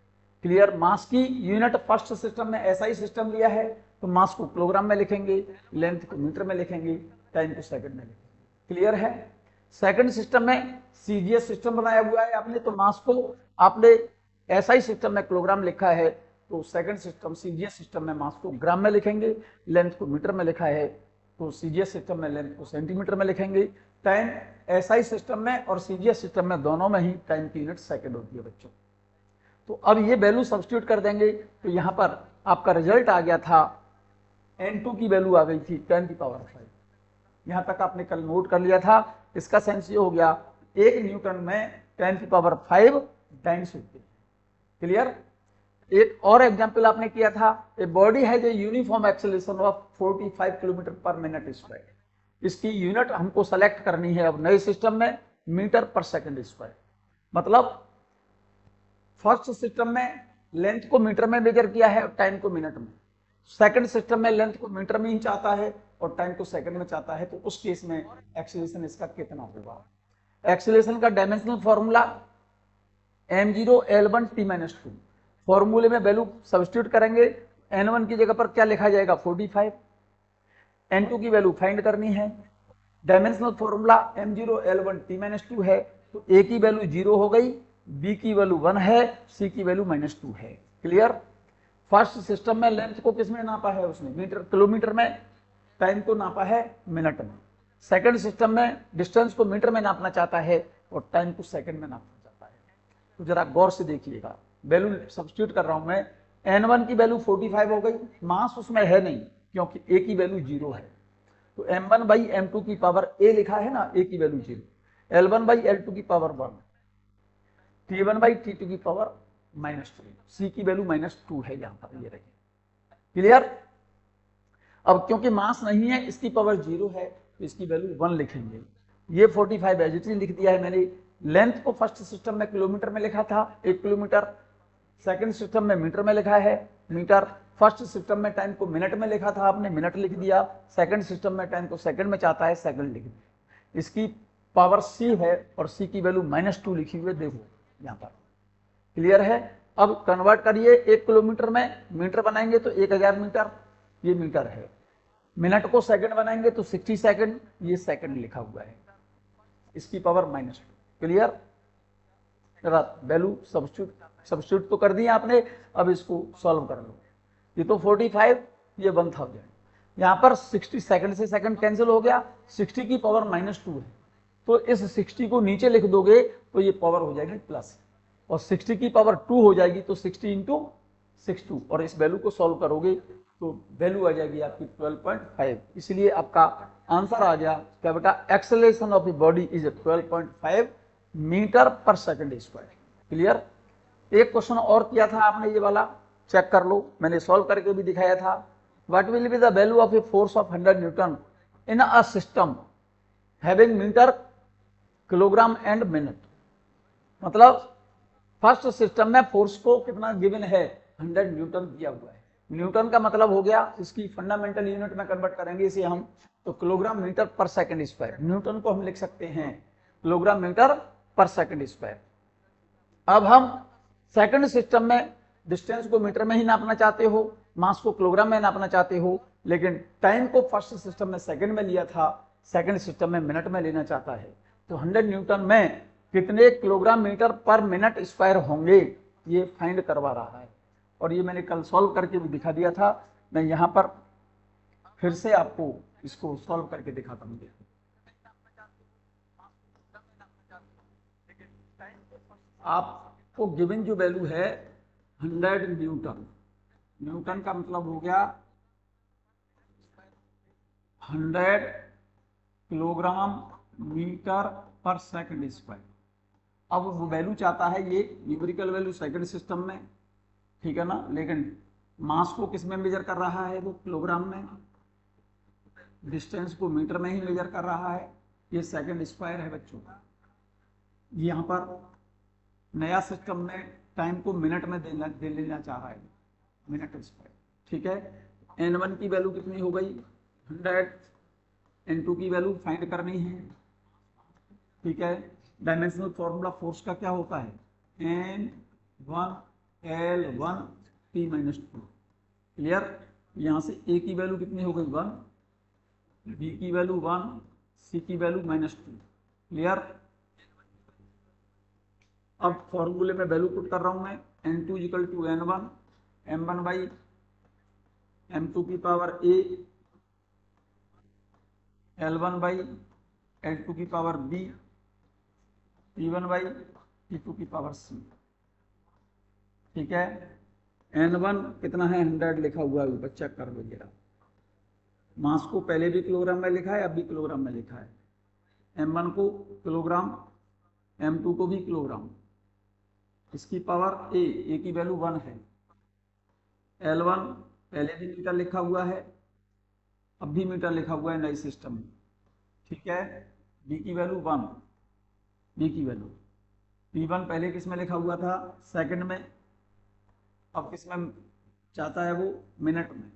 क्लियर। मास की यूनिट फर्स्ट सिस्टम में ऐसा ही सिस्टम लिया है तो मास को किलोग्राम में लिखेंगे, लेंथ को मीटर में लिखेंगे, टाइम को सेकंड में लिखेंगे। क्लियर है। सेकंड सिस्टम में सीजीएस सिस्टम बनाया हुआ है आपने, तो मास को आपने ऐसा ही सिस्टम में किलोग्राम लिखा है तो सेकंड सिस्टम सीजीएस सिस्टम में मास को ग्राम में लिखेंगे, लेंथ को मीटर में लिखा है तो सीजीएस सिस्टम में लेंथ को सेंटीमीटर में लिखेंगे। टाइम एसआई सिस्टम में और सीजीएस सिस्टम में दोनों में ही टाइम की यूनिट सेकंड होती है बच्चों। तो अब ये वैल्यू सब्स्टिट्यूट कर देंगे तो यहाँ पर आपका रिजल्ट आ गया था N2 की वैल्यू आ गई थी 10⁵। यहाँ तक आपने कल नोट कर लिया था। इसका सेंस ये हो गया 1 न्यूटन में 10⁵ टाइम्स होती है। क्लियर। एक और एग्जांपल आपने किया था, a body has a uniform acceleration of 45 kilometre पर मिनट स्क्वायर। इसकी यूनिट हमको सेलेक्ट करनी है अब नए सिस्टम में मीटर पर सेकंड स्क्वायर। मतलब फर्स्ट सिस्टम में लेंथ को मीटर में मेजर किया है और टाइम को मिनट में, सेकंड सिस्टम में लेंथ को मीटर में ही चाहता है और टाइम को सेकंड में चाहता है, तो उस केस में एक्सेलरेशन इसका कितना होगा। एक्सेलरेशन का डायमेंशनल फॉर्मूला m0L1t-2। फॉर्मूले में वैल्यू सब्स्टिट्यूट करेंगे, n1 की जगह पर क्या लिखा जाएगा 45, n2 की वैल्यू फाइंड करनी है। डायमेंशनल फॉर्मूला m0L1t-2 है तो a की वैल्यू 0 हो गई, b की वैल्यू 1 है, c की वैल्यू -2 है। क्लियर। फर्स्ट सिस्टम में लेंथ को किसमें नापा है उसने मीटर किलोमीटर में, टाइम को नापा है मिनट में। सेकंड सिस्टम में डिस्टेंस को मीटर में नापना चाहता है और टाइम को सेकंड में नापना चाहता है। तो जरा गौर से देखिएगा, वैल्यू सब्स्टिट्यूट कर रहा हूं मैं। n1 की वैल्यू 45 हो गई, मास उसमें है नहीं क्योंकि a की वैल्यू 0 है, तो m1/m2 की पावर a लिखा है ना, a की वैल्यू 0, L1/L2 की पावर 1, T1/T2 की पावर -3, c की वैल्यू -2 है यहाँ पर, ये रही। क्लियर। अब क्योंकि मास नहीं है, इसकी पावर 0 है तो इसकी वैल्यू 1 लिखेंगे। ये 45 एज इट इज लिख दिया है मैंने। लेंथ को फर्स्ट सिस्टम में किलोमीटर में लिखा था 1 किलोमीटर, सेकंड सिस्टम में मीटर में लिखा है मीटर, फर्स्ट सिस्टम में टाइम को मिनट में लिखा था आपने, मिनट लिख दिया, सेकंड सिस्टम में टाइम को सेकंड में चाहता है, सेकंड लिख दिया। इसकी पावर c है और c की वैल्यू -2 लिखी हुई है, देखो यहाँ पर। क्लियर है। अब कन्वर्ट करिए 1 किलोमीटर में मीटर बनाएंगे तो 1000 मीटर, ये मीटर है। मिनट को सेकंड बनाएंगे तो 60 सेकंड, ये सेकंड लिखा हुआ है, इसकी पावर -2। क्लियर। जरा वैल्यू सब्स्टिट्यूट तो कर दिया आपने, अब इसको सॉल्व कर लो। ये तो 45, ये 1000, यहाँ पर 60 सेकंड से सेकंड कैंसिल हो गया, 60 की पावर -2 है तो इस 60 को नीचे लिख दोगे तो ये पावर हो जाएगी प्लस, और 60 की पावर 2 हो जाएगी तो 60 × 62, और इस वैल्यू को सॉल्व करोगे तो वैल्यू आ जाएगी आपकी 12.5। इसलिए आपका आंसर आ गया क्या बेटा, acceleration of the body is 12.5 metre पर सेकंड स्क्वायर। क्लियर। एक क्वेश्चन और किया था आपने, ये वाला चेक कर लो, मैंने सॉल्व करके भी दिखाया था। What will be the value of a force of 100 newton in a system having metre, kilogram and minute. मतलब फर्स्ट सिस्टम में फोर्स को कितना गिवन है, 100 न्यूटन दिया हुआ है। न्यूटन का मतलब हो गया, इसकी फंडामेंटल यूनिट में कन्वर्ट करेंगे इसे हम तो किलोग्राम मीटर पर सेकंड स्क्वायर। न्यूटन को हम लिख सकते हैं किलोग्राम मीटर पर सेकंड स्क्वायर। अब हम सेकंड सिस्टम में डिस्टेंस को मीटर में ही नापना चाहते हो, मास को किलोग्राम में नापना चाहते हो, लेकिन टाइम को फर्स्ट सिस्टम में सेकंड में लिया था, सेकंड सिस्टम में मिनट में लेना चाहता है। तो 100 न्यूटन में कितने किलोग्राम मीटर पर मिनट स्क्वायर होंगे ये फाइंड करवा रहा है, और ये मैंने कल सॉल्व करके भी दिखा दिया था। मैं यहाँ पर फिर से आपको इसको सॉल्व करके दिखाता हूँ। आपको गिवन जो वैल्यू है 100 न्यूटन, न्यूटन का मतलब हो गया 100 किलोग्राम मीटर पर सेकंड स्क्वायर। अब वो वैल्यू चाहता है ये न्यूमेरिकल वैल्यू सेकंड सिस्टम में, ठीक है ना, लेकिन मास को किस में मेजर कर रहा है, वो किलोग्राम में, डिस्टेंस को मीटर में ही मेजर कर रहा है। ये सेकंड स्क्वायर है बच्चों। यहाँ पर नया सिस्टम में टाइम को मिनट में दे लेना चाह रहा है, मिनट स्क्वायर। ठीक है। n1 की वैल्यू कितनी हो गई 100, n2 की वैल्यू फाइंड करनी है, ठीक है। डायमेंशनल फॉर्मूला फोर्स का क्या होता है, N1L1T-2। क्लियर। यहाँ से ए की वैल्यू कितनी हो गई 1, बी की वैल्यू 1, सी की वैल्यू -2। क्लियर। अब फॉर्मूले में वैल्यू पुट कर रहा हूं मैं, N2 = N1 M1/M2 की पावर A, L1/L2 की पावर B, T1/T2 की पावर C। ठीक है। N1 कितना है 100 लिखा हुआ है ऊपर, चेक कर लीजिएगा। मास को पहले भी किलोग्राम में लिखा है, अब भी किलोग्राम में लिखा है। M1 को किलोग्राम, M2 को भी किलोग्राम। इसकी पावर ए की वैल्यू 1 है। L1 पहले भी मीटर लिखा हुआ है, अब भी मीटर लिखा हुआ है नई सिस्टम में। ठीक है। बी की वैल्यू 1, बी की वैल्यू P1 पहले किस में लिखा हुआ था, सेकंड में, अब किस में चाहता है वो, मिनट में।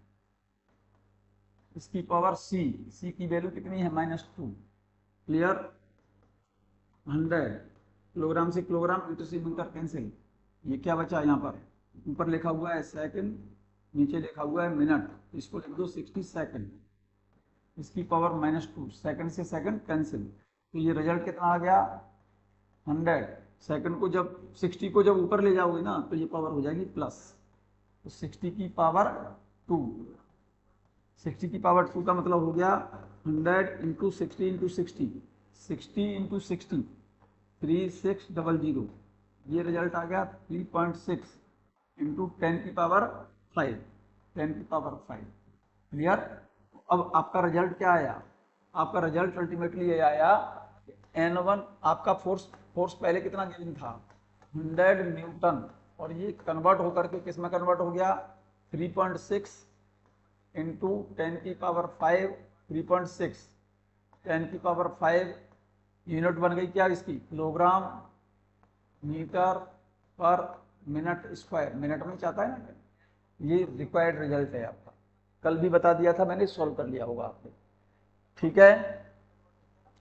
इसकी पावर सी की वैल्यू कितनी है -2। क्लियर। 100 किलोग्राम से किलोग्राम, मीटर से मीटर कैंसिल। ये क्या बचा यहाँ पर, ऊपर लिखा हुआ है सेकंड, नीचे लिखा हुआ है मिनट, इसको लिख दो 60 सेकंड। इसकी पावर -2, सेकंड से सेकंड कैंसिल, तो ये रिजल्ट कितना आ गया 100। सेकंड को जब 60 को जब ऊपर ले जाओगे ना तो ये पावर हो जाएगी प्लस, तो 60 की पावर 2। 60 की पावर 2 का मतलब हो गया 100 × 60 × 60, 60 × 60 3600। ये रिजल्ट आ गया 3.6 × 10 की पावर 5, 10 की पावर 5। क्लियर। अब आपका रिजल्ट क्या आया, आपका रिजल्ट अल्टीमेटली ये आया N1 आपका फोर्स पहले कितना गिवन था 100 न्यूटन, और ये कन्वर्ट होकर के किस में कन्वर्ट हो गया 3.6 × 10 की पावर 5, 3.6 10 की पावर 5 यूनिट बन गई क्या इसकी, किलोग्राम मीटर पर मिनट स्क्वायर, मिनट में चाहता है ना। ये रिक्वायर्ड रिजल्ट है आपका, कल भी बता दिया था मैंने, सॉल्व कर लिया होगा आपने। ठीक है।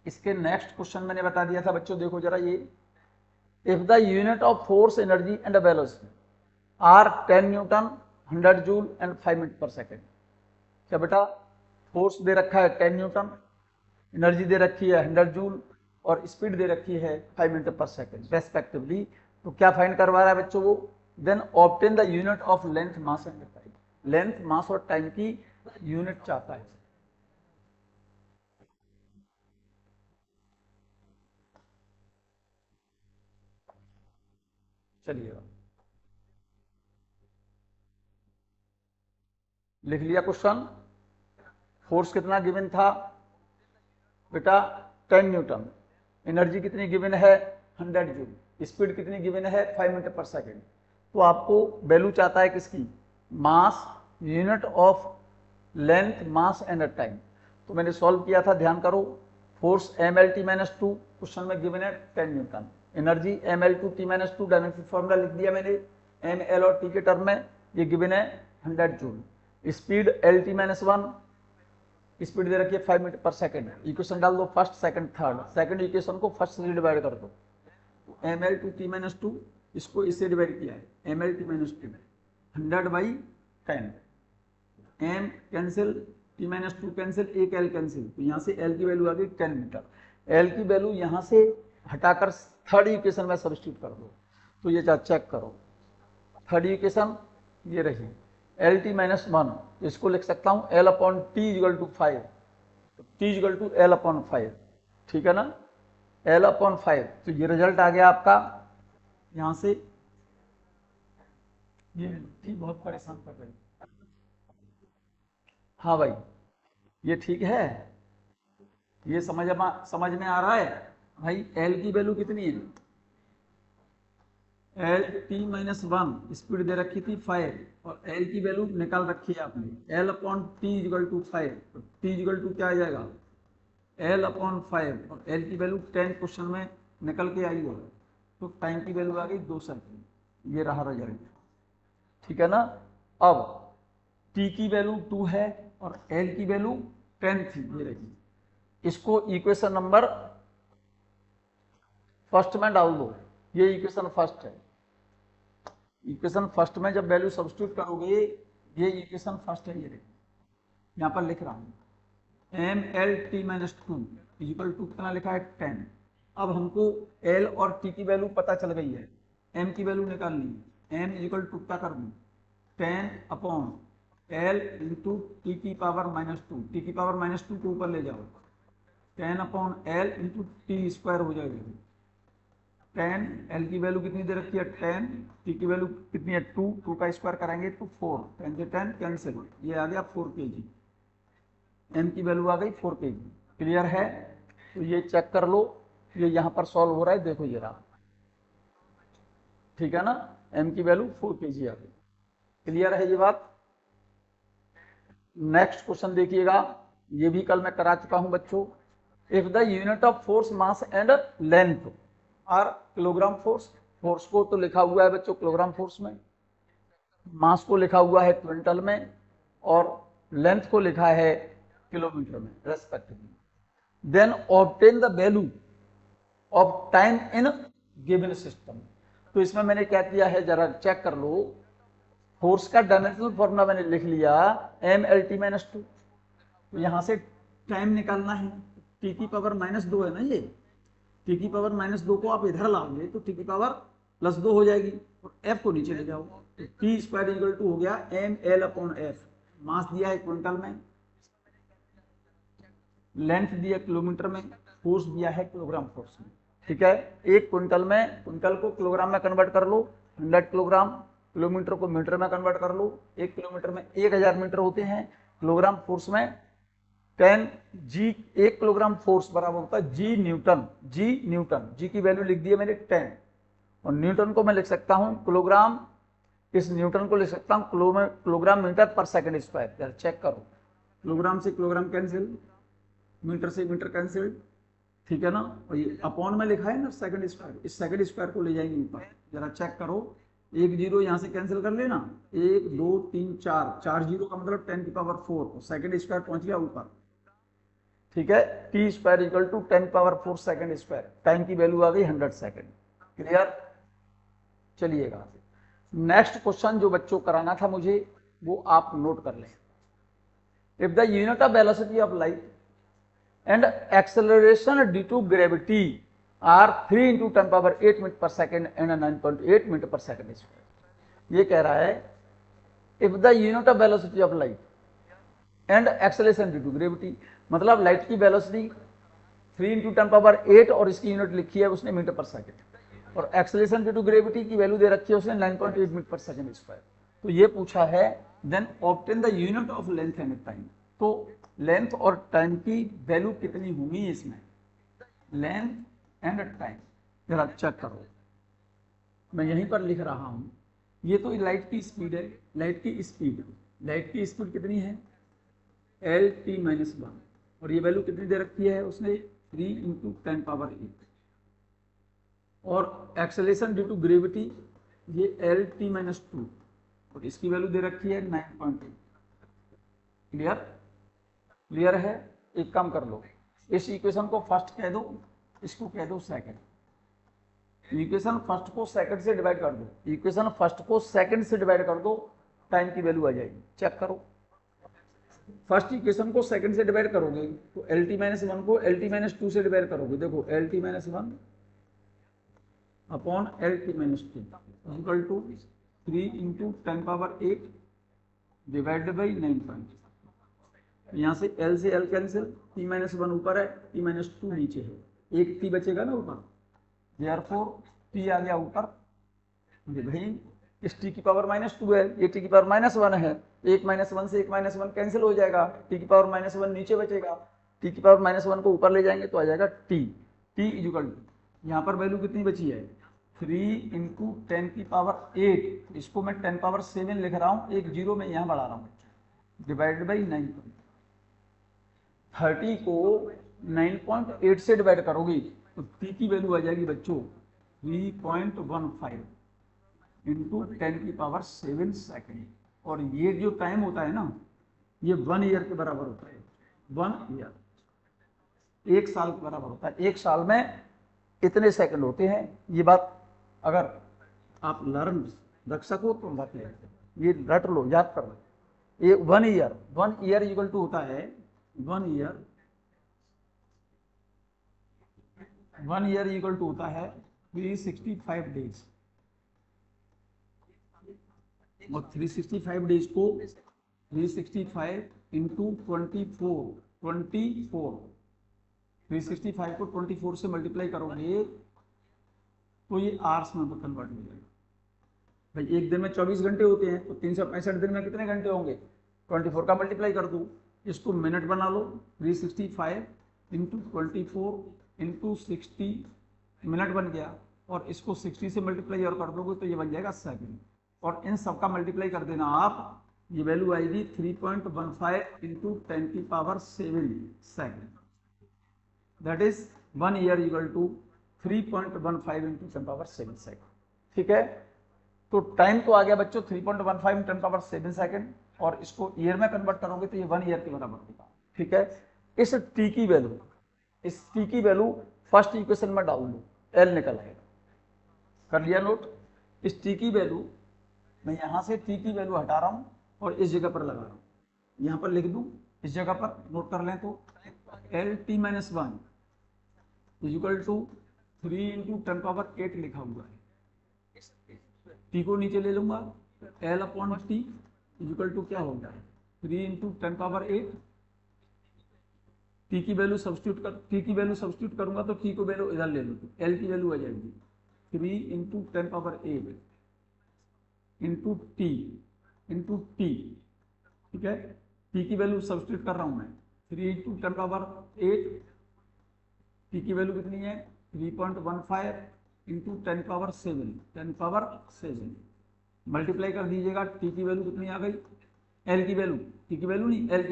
इसके नेक्स्ट क्वेश्चन मैंने बता दिया था बच्चों, देखो जरा ये, if the unit of force energy and velocity are 10 newton 100 joule and 5 metre per second. क्या बेटा, फोर्स दे रखा है 10 न्यूटन, एनर्जी दे रखी है 100 जूल, और स्पीड दे रखी है 5 मीटर पर सेकेंड रेस्पेक्टिवली। तो क्या फाइंड करवा रहा है बच्चों वो, then obtain the unit of length mass and time. Length mass और टाइम की यूनिट चाहता है। चलिए लिख लिया क्वेश्चन। फोर्स कितना गिवन था बेटा 10 न्यूटन, एनर्जी कितनी गिवन है 100 जूल, स्पीड कितनी गिवन है 5 मीटर पर सेकेंड। तो आपको वैल्यू चाहता है किसकी, mass, unit of length, mass and time. तो मैंने सॉल्व किया था, ध्यान करो। फोर्स mLT-2 क्वेश्चन में गिवन है 10 Newton, energy mL2T-2, dimensional formula लिख दिया मैंने ml और t के टर्म में, ये गिवन है 100 जूल। स्पीड LT-1, स्पीड दे रखी है 5 मीटर पर सेकेंड। इक्वेशन डाल दो first second third, second equation को फर्स्ट से डिवाइड कर दो, mL2T-2 इसको इससे डिवाइड किया है, mL2 100/10, m cancel, T-2 cancel, एक L कैंसिल, तो यहाँ से L की वैल्यू आ गई 10 मीटर। L की वैल्यू यहाँ से हटाकर थर्ड इक्वेशन में सब्स्टिट्यूट कर दो, तो ये चेक करो, थर्ड इक्वेशन ये रही LT-1, इसको लिख सकता हूँ L/T = 5, तो T = L/5, ठीक है ना, L/5। तो ये रिजल्ट आ गया आपका यहाँ से। ये बहुत परेशान कर रही है। हाँ भाई, ये ठीक है, ये समझ में आ रहा है भाई। L की वैल्यू कितनी है, LT-1 स्पीड दे रखी थी 5, और L की वैल्यू निकाल रखी है आपने L/T = 5, तो T = क्या आ जाएगा L/5, और L की वैल्यू 10 क्वेश्चन में निकल के आई हो, तो टाइम की वैल्यू आ गई 2 सेकंड। ये रहा रिजल्ट, ठीक है ना। अब T की वैल्यू 2 है और L की वैल्यू 10 थी, ये रही। इसको इक्वेशन नंबर फर्स्ट में डाल दो, ये इक्वेशन फर्स्ट है। इक्वेशन फर्स्ट में जब वैल्यू सब्स्टिट्यूट करोगे, ये इक्वेशन फर्स्ट है, ये देखो यहाँ पर लिख रहा हूँ M L T minus two equal to कितना लिखा है 10। अब हमको एल और टी की वैल्यू पता चल गई है, एम की वैल्यू निकालनी है। एम इक्वल टू क्या कर दूँ 10 अपॉन एल इंटू टी की पावर माइनस टू, टी की पावर माइनस टू को ऊपर ले जाओ, 10 upon L into T square हो जाएगा 10। एल की वैल्यू कितनी दे रखी है 10, टी की वैल्यू कितनी है 2, 2 का स्क्वायर कराएंगे तो 4, 10 से 10 कैंसिल, ये आ गया 4 kg। एम की वैल्यू आ गई 4 kg। क्लियर है? तो ये चेक कर लो, ये यहाँ पर सॉल्व हो रहा है, देखो ये रहा, ठीक है ना। एम की वैल्यू 4 kg आ गई। क्लियर है ये बात? नेक्स्ट क्वेश्चन देखिएगा, ये भी कल मैं करा चुका हूं बच्चों। If the unit of force mass and length are kilogram force, force को तो लिखा हुआ है बच्चों किलोग्राम फोर्स में, मास को लिखा हुआ है क्विंटल में, और लेंथ को लिखा है किलोमीटर में respectively, then obtain the value of time in given system. तो इसमें मैंने क्या किया है जरा चेक कर लो। फोर्स का डायमेंशनल फॉर्मूला मैंने लिख लिया M L T minus two, तो यहां से टाइम निकालना है, टी की पावर माइनस 2 है ना, ये टी की पावर माइनस 2 को आप इधर लाओगे तो टी की पावर प्लस 2 हो जाएगी, और एफ को नीचे ले जाओ तो टी स्क्वायर इक्वल टू हो गया एम एल अपॉन एफ। मास दिया है क्विंटल में, लेंथ दिया किलोमीटर में, फोर्स दिया है किलोग्राम फोर्स में, ठीक है। एक क्विंटल में, क्विंटल को किलोग्राम में कन्वर्ट कर लो 100 किलोग्राम, किलोमीटर को मीटर में कन्वर्ट कर लो, 1 किलोमीटर में 1000 मीटर होते हैं, किलोग्राम फोर्स में 10 जी, 1 किलोग्राम फोर्स बराबर होता है जी न्यूटन, जी न्यूटन, जी की वैल्यू लिख दी है मैंने 10, और न्यूटन को मैं लिख सकता हूं किलोग्राम, इस न्यूटन को लिख सकता हूं किलोग्राम मीटर पर सेकंड स्क्वायर। चेक करो, किलोग्राम से किलोग्राम कैंसिल, मीटर से मीटर कैंसिल, ठीक है ना। और ये अपॉन में लिखा है ना सेकंड स्क्वायर, इस सेकंड स्क्वायर को ले जाएंगे ऊपर, जरा चेक करो, 1 जीरो यहाँ से कैंसिल कर लेना, 1 2 3 4, 4 जीरो का मतलब 10 की पावर 4, सेकंड स्क्वायर पहुंच गया ऊपर, ठीक है। T square equal to 10 power 4 second square, time की वैल्यू आ गई 100 सेकंड। क्लियर? चलिएगा नेक्स्ट क्वेश्चन जो बच्चों कराना था मुझे, वो आप नोट कर लें। If the unit of velocity of light and acceleration due to gravity are 3 into 10 power 8 metre per second and 9.8 metre per second square. ये कह रहा है if the unit of velocity of light and acceleration due to gravity, मतलब light की velocity 3 into 10 power 8 और इसकी unit लिखी है उसने मीटर पर सेकेंड, और एक्सेलरेशन ड्यू टू ग्रेविटी की वैल्यू दे रखी है उसने 9.8 मीटर पर सेकेंड स्क्वायर। तो ये पूछा है then obtain the unit of length and time. तो लेंथ और टाइम की वैल्यू कितनी होगी इसमें, लेंथ एंड टाइम, जरा चेक करो, मैं यहीं पर लिख रहा हूं। ये तो लाइट की स्पीड है, लाइट की स्पीड कितनी है एल टी माइनस 1, और ये वैल्यू कितनी दे रखी है उसने 3 इंटू 10 पावर 8, और एक्सेलरेशन ड्यू टू ग्रेविटी ये एल टी माइनस 2, और इसकी वैल्यू दे रखी है 9.8। क्लियर है? एक काम कर लो, इस इक्वेशन को फर्स्ट कह दो, इसको कह दो सेकंड। इक्वेशन फर्स्ट को सेकंड से डिवाइड कर दो, इक्वेशन फर्स्ट को सेकंड से डिवाइड कर दो, टाइम की वैल्यू आ जाएगी। चेक करो, फर्स्ट इक्वेशन को सेकंड से डिवाइड करोगे तो एल टी माइनस 1 को एल टी माइनस 2 से डिवाइड करोगे, देखो L T minus 1 upon L T minus 2 equal to 3 into 10 power 8 divided by 9.8। यहाँ से L से L कैंसिल, t माइनस 1 ऊपर है, t माइनस 2 नीचे है, एक t बचेगा ना ऊपर, देयरफॉर t आ गया ऊपर। भाई इस t की पावर माइनस 2 है, ये t की पावर माइनस 1 है, 1 माइनस 1 से 1 माइनस 1 कैंसिल हो जाएगा, t की पावर माइनस 1 नीचे बचेगा, t की पावर माइनस 1 को ऊपर ले जाएंगे तो आ जाएगा t इक्वल टू, यहाँ पर वैल्यू कितनी बची है 3 इंटू 10 की पावर 8, इसको मैं 10 पावर 7 लिख रहा हूँ, एक जीरो में यहाँ बढ़ा रहा हूँ, डिवाइडेड बाई 9। 30 को 9.8 से डिवाइड करोगे तो t की वैल्यू आ जाएगी बच्चों 3.15 इंटू 10 की पावर 7 सेकेंड, और ये जो टाइम होता है ना ये 1 ईयर के बराबर होता है, 1 ईयर 1 साल के बराबर होता है। 1 साल में इतने सेकंड होते हैं। ये बात अगर आप लर्न रख सको तो बात ले, ये रट लो, याद कर लो। ये 1 ईयर इक्वल टू होता है 1 ईयर इक्वल टू होता है 365 डेज। और 365 डेज को 365 इंटू 365 को 24 से मल्टीप्लाई करोगे तो ये आवर्स में कन्वर्ट हो जाएगा। भाई एक दिन में 24 घंटे होते हैं, तो 365 दिन में कितने घंटे होंगे? 24 का मल्टीप्लाई कर दो, इसको मिनट बना लो। 365 इंटू 24 इंटू 60 मिनट बन गया, और इसको 60 से मल्टीप्लाई और कर दोगे तो ये बन जाएगा सेकंड। और इन सब का मल्टीप्लाई कर देना आप, ये वैल्यू आएगी 3.15 इंटू 10 की power 7 second. That is 1 year equal to 3.15 into 10 power 7 second. ठीक है, तो टाइम तो आ गया बच्चों 3.15 10 पावर 7 सेकंड, और इसको ईयर में कन्वर्ट करोगे तो ये 1 ईयर के बराबर होगा। ठीक है, इस टी की वैल्यू फर्स्ट इक्वेशन में डाल दो, एल निकल आएगा। कर लिया नोट? इस टी की वैल्यू मैं यहां से टी की वैल्यू हटा रहा हूं और इस जगह पर लगा रहा हूं, यहां पर लिख दूं, इस जगह पर नोट कर लें तो L T minus 1 equal to 3 into 10 power 8 लिखा हुआ है। टी को नीचे ले लूंगा, L upon T equal to क्या होगा 3 इंटू 10 पावर 8। टी की वैल्यू सब्स्टिट्यूट करूंगा तो टी को वैल्यू इधर ले लो, एल की वैल्यू आ जाएगी 3 इंटू 10 पावर 8 इंटू टी। ठीक है, टी की वैल्यू सब्स्टिट्यूट कर रहा हूं मैं, 3 इंटू 10 पावर 8, टी की वैल्यू कितनी है 3.15 इंटू 10 पावर 7 मल्टीप्लाई कर दीजिएगा। टी की वैल्यू कितनी आ गई, एल की वैल्यू, टी की वैल्यू नहीं, एल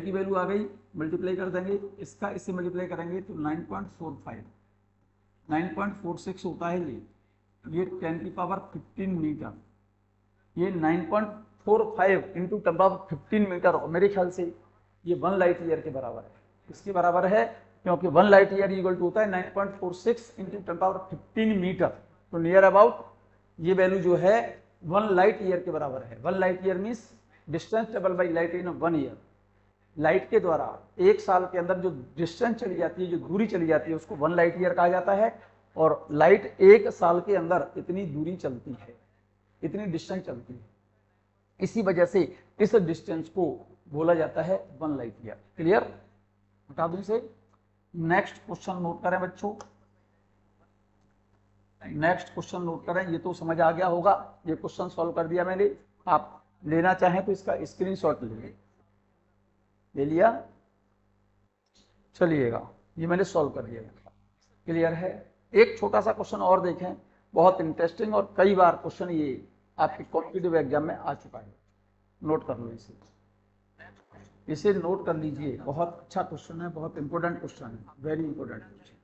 की वैल्यू आ गई, मल्टीप्लाई कर देंगे, इसका इससे मल्टीप्लाई करेंगे तो 9.46 होता है ये 10 की पावर 15 मीटर। ये 9.45 इंटू 10 पावर 15 मीटर, मेरे ख्याल से ये 1 लाइट ईयर के बराबर है। इसके बराबर है क्योंकि 1 लाइट ईयर इक्वल टू होता है 9.46 इंटू 10 पावर 15 मीटर। तो नियर अबाउट ये वैल्यू जो है 1 लाइट ईयर के बराबर है। 1 light year means distance travel by light in 1 year. Light के द्वारा एक साल के अंदर जो डिस्टेंस चली जाती है, जो दूरी चली जाती है, उसको 1 लाइट ईयर कहा जाता है। और लाइट एक साल के अंदर इतनी दूरी चलती है, इतनी डिस्टेंस चलती है, इसी वजह से इस डिस्टेंस को बोला जाता है 1 लाइट ईयर। क्लियर? बता दूं इसे। नेक्स्ट क्वेश्चन नोट करें बच्चों, नेक्स्ट क्वेश्चन नोट करें। ये तो समझ आ गया होगा, ये क्वेश्चन सॉल्व कर दिया मैंने। आप लेना चाहें तो इसका स्क्रीनशॉट ले लिया, चलिएगा, ये मैंने सॉल्व कर दिया। क्लियर है? एक छोटा सा क्वेश्चन और देखें, बहुत इंटरेस्टिंग और कई बार क्वेश्चन ये आपके कॉम्पिटिटिव एग्जाम में आ चुका है। नोट कर लो इसे नोट कर लीजिए। बहुत अच्छा क्वेश्चन है, बहुत इंपॉर्टेंट क्वेश्चन है, वेरी इंपॉर्टेंट क्वेश्चन।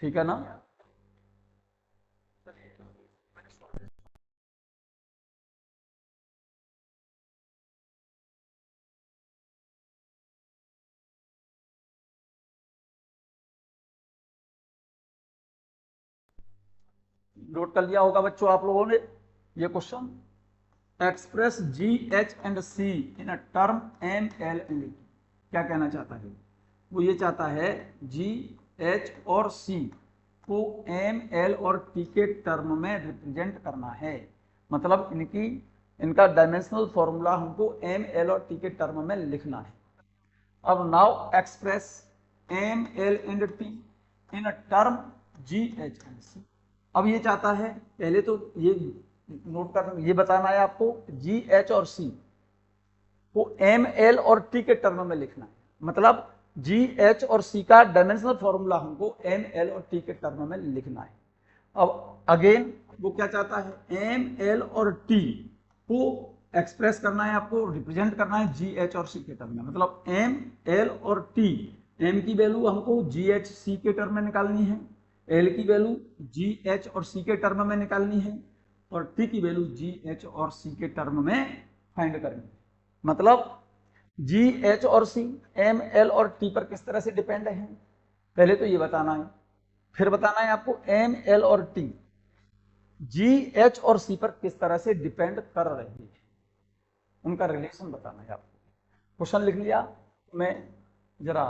ठीक है ना? नोट कर लिया होगा बच्चों आप लोगों ने ये question. Express G H and C in a term M L and T. क्या कहना चाहता है वो? ये चाहता है जी एच और सी को एम एल और टी के टर्म में रिप्रेजेंट करना है। मतलब इनका डायमेंशनल फॉर्मूला हमको एम एल और टी के टर्म में लिखना है। अब now express M L and T in a term G H and C. अब ये चाहता है, पहले तो ये नोट कर, ये बताना है आपको जी एच और सी को एम एल और टी के टर्म में लिखना है। मतलब जी एच और सी का डायमेंशनल फॉर्मूला हमको एम एल और टी के टर्म में लिखना है। अब अगेन वो क्या चाहता है, एम एल और टी को एक्सप्रेस करना है, आपको रिप्रेजेंट करना है जी एच और सी के टर्म में। मतलब एम एल और टी, एम की वैल्यू हमको जी एच सी के टर्म में निकालनी है, एल की वैल्यू जी एच और सी के टर्म में निकालनी है, और टी की वैल्यू जी एच और सी के टर्म में फाइंड करनी है। मतलब जी एच और सी एम एल और टी पर किस तरह से डिपेंड है? पहले तो ये बताना है, फिर बताना है आपको एम एल और टी जी एच और सी पर किस तरह से डिपेंड कर रही है, उनका रिलेशन बताना है आपको। क्वेश्चन लिख लिया, मैं जरा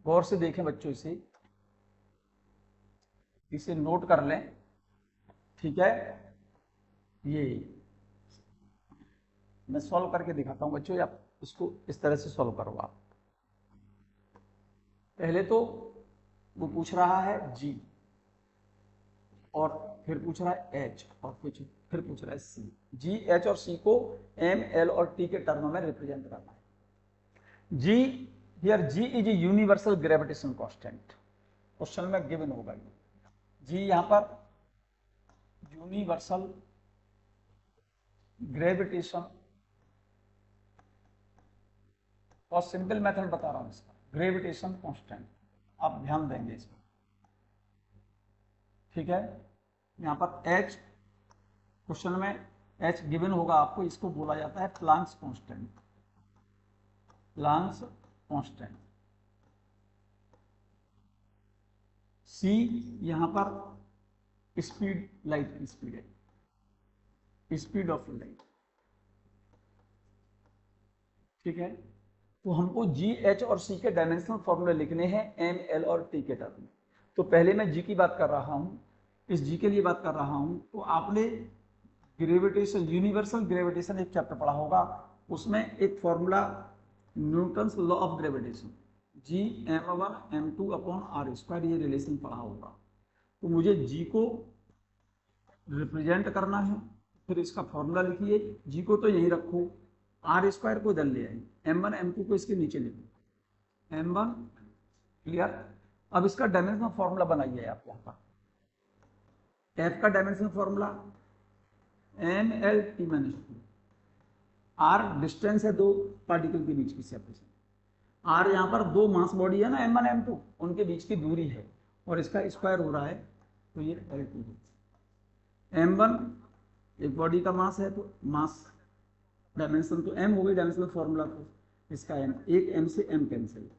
गौर से देखें बच्चों, इसे नोट कर लें, ठीक है। ये मैं सॉल्व करके दिखाता हूं बच्चों, आप इसको इस तरह से सॉल्व करो आप। पहले तो वो पूछ रहा है जी, और फिर पूछ रहा है एच, और फिर पूछ रहा है सी। जी एच और सी को एम एल और टी के टर्म में रिप्रेजेंट करना है। G here G is a universal gravitation constant, question में गिवन होगा ये। जी यहां पर यूनिवर्सल ग्रेविटेशन, और सिंपल मेथड बता रहा हूं इसका, ग्रेविटेशन कांस्टेंट, आप ध्यान देंगे इसमें, ठीक है। यहां पर एच, क्वेश्चन में एच गिवन होगा आपको, इसको बोला जाता है प्लांक्स कांस्टेंट, प्लांक्स कांस्टेंट। सी यहां पर स्पीड, लाइट की स्पीड है, स्पीड ऑफ लाइट, ठीक है। तो हमको जी एच और सी के डायमेंशनल फॉर्मूले लिखने हैं एम एल और टी के टर्म में। तो पहले मैं जी की बात कर रहा हूं, इस जी के लिए बात कर रहा हूं। तो आपने ग्रेविटेशन, यूनिवर्सल ग्रेविटेशन एक चैप्टर पढ़ा होगा, उसमें एक formula Newton's law of gravitation, G m1 m2 upon R square, ये रिलेशन पढ़ा होगा। तो मुझे जी को रिप्रेजेंट करना है, फिर इसका फॉर्मूला लिखिए, जी को तो यहीं रखो, आर स्क्वायर को इधर ले आइए, m1 m2 को इसके नीचे लिखो, m1 क्लियर। अब इसका डायमेंशनल फॉर्मूला बनाइए आप यहाँ पर, एफ का dimensional formula M L T minus two, R distance है दो पार्टिकल के बीच की सेपरेशन, आर यहाँ पर दो मास बॉडी है ना m1 m2, उनके बीच की दूरी है, और इसका स्क्वायर हो रहा है, तो ये L2 है। m1 एक बॉडी का मास है, तो मास डायमेंशन तो m हो गई, डायमेंशनल फॉर्मूला तो इसका m, एक m से m कैंसिल,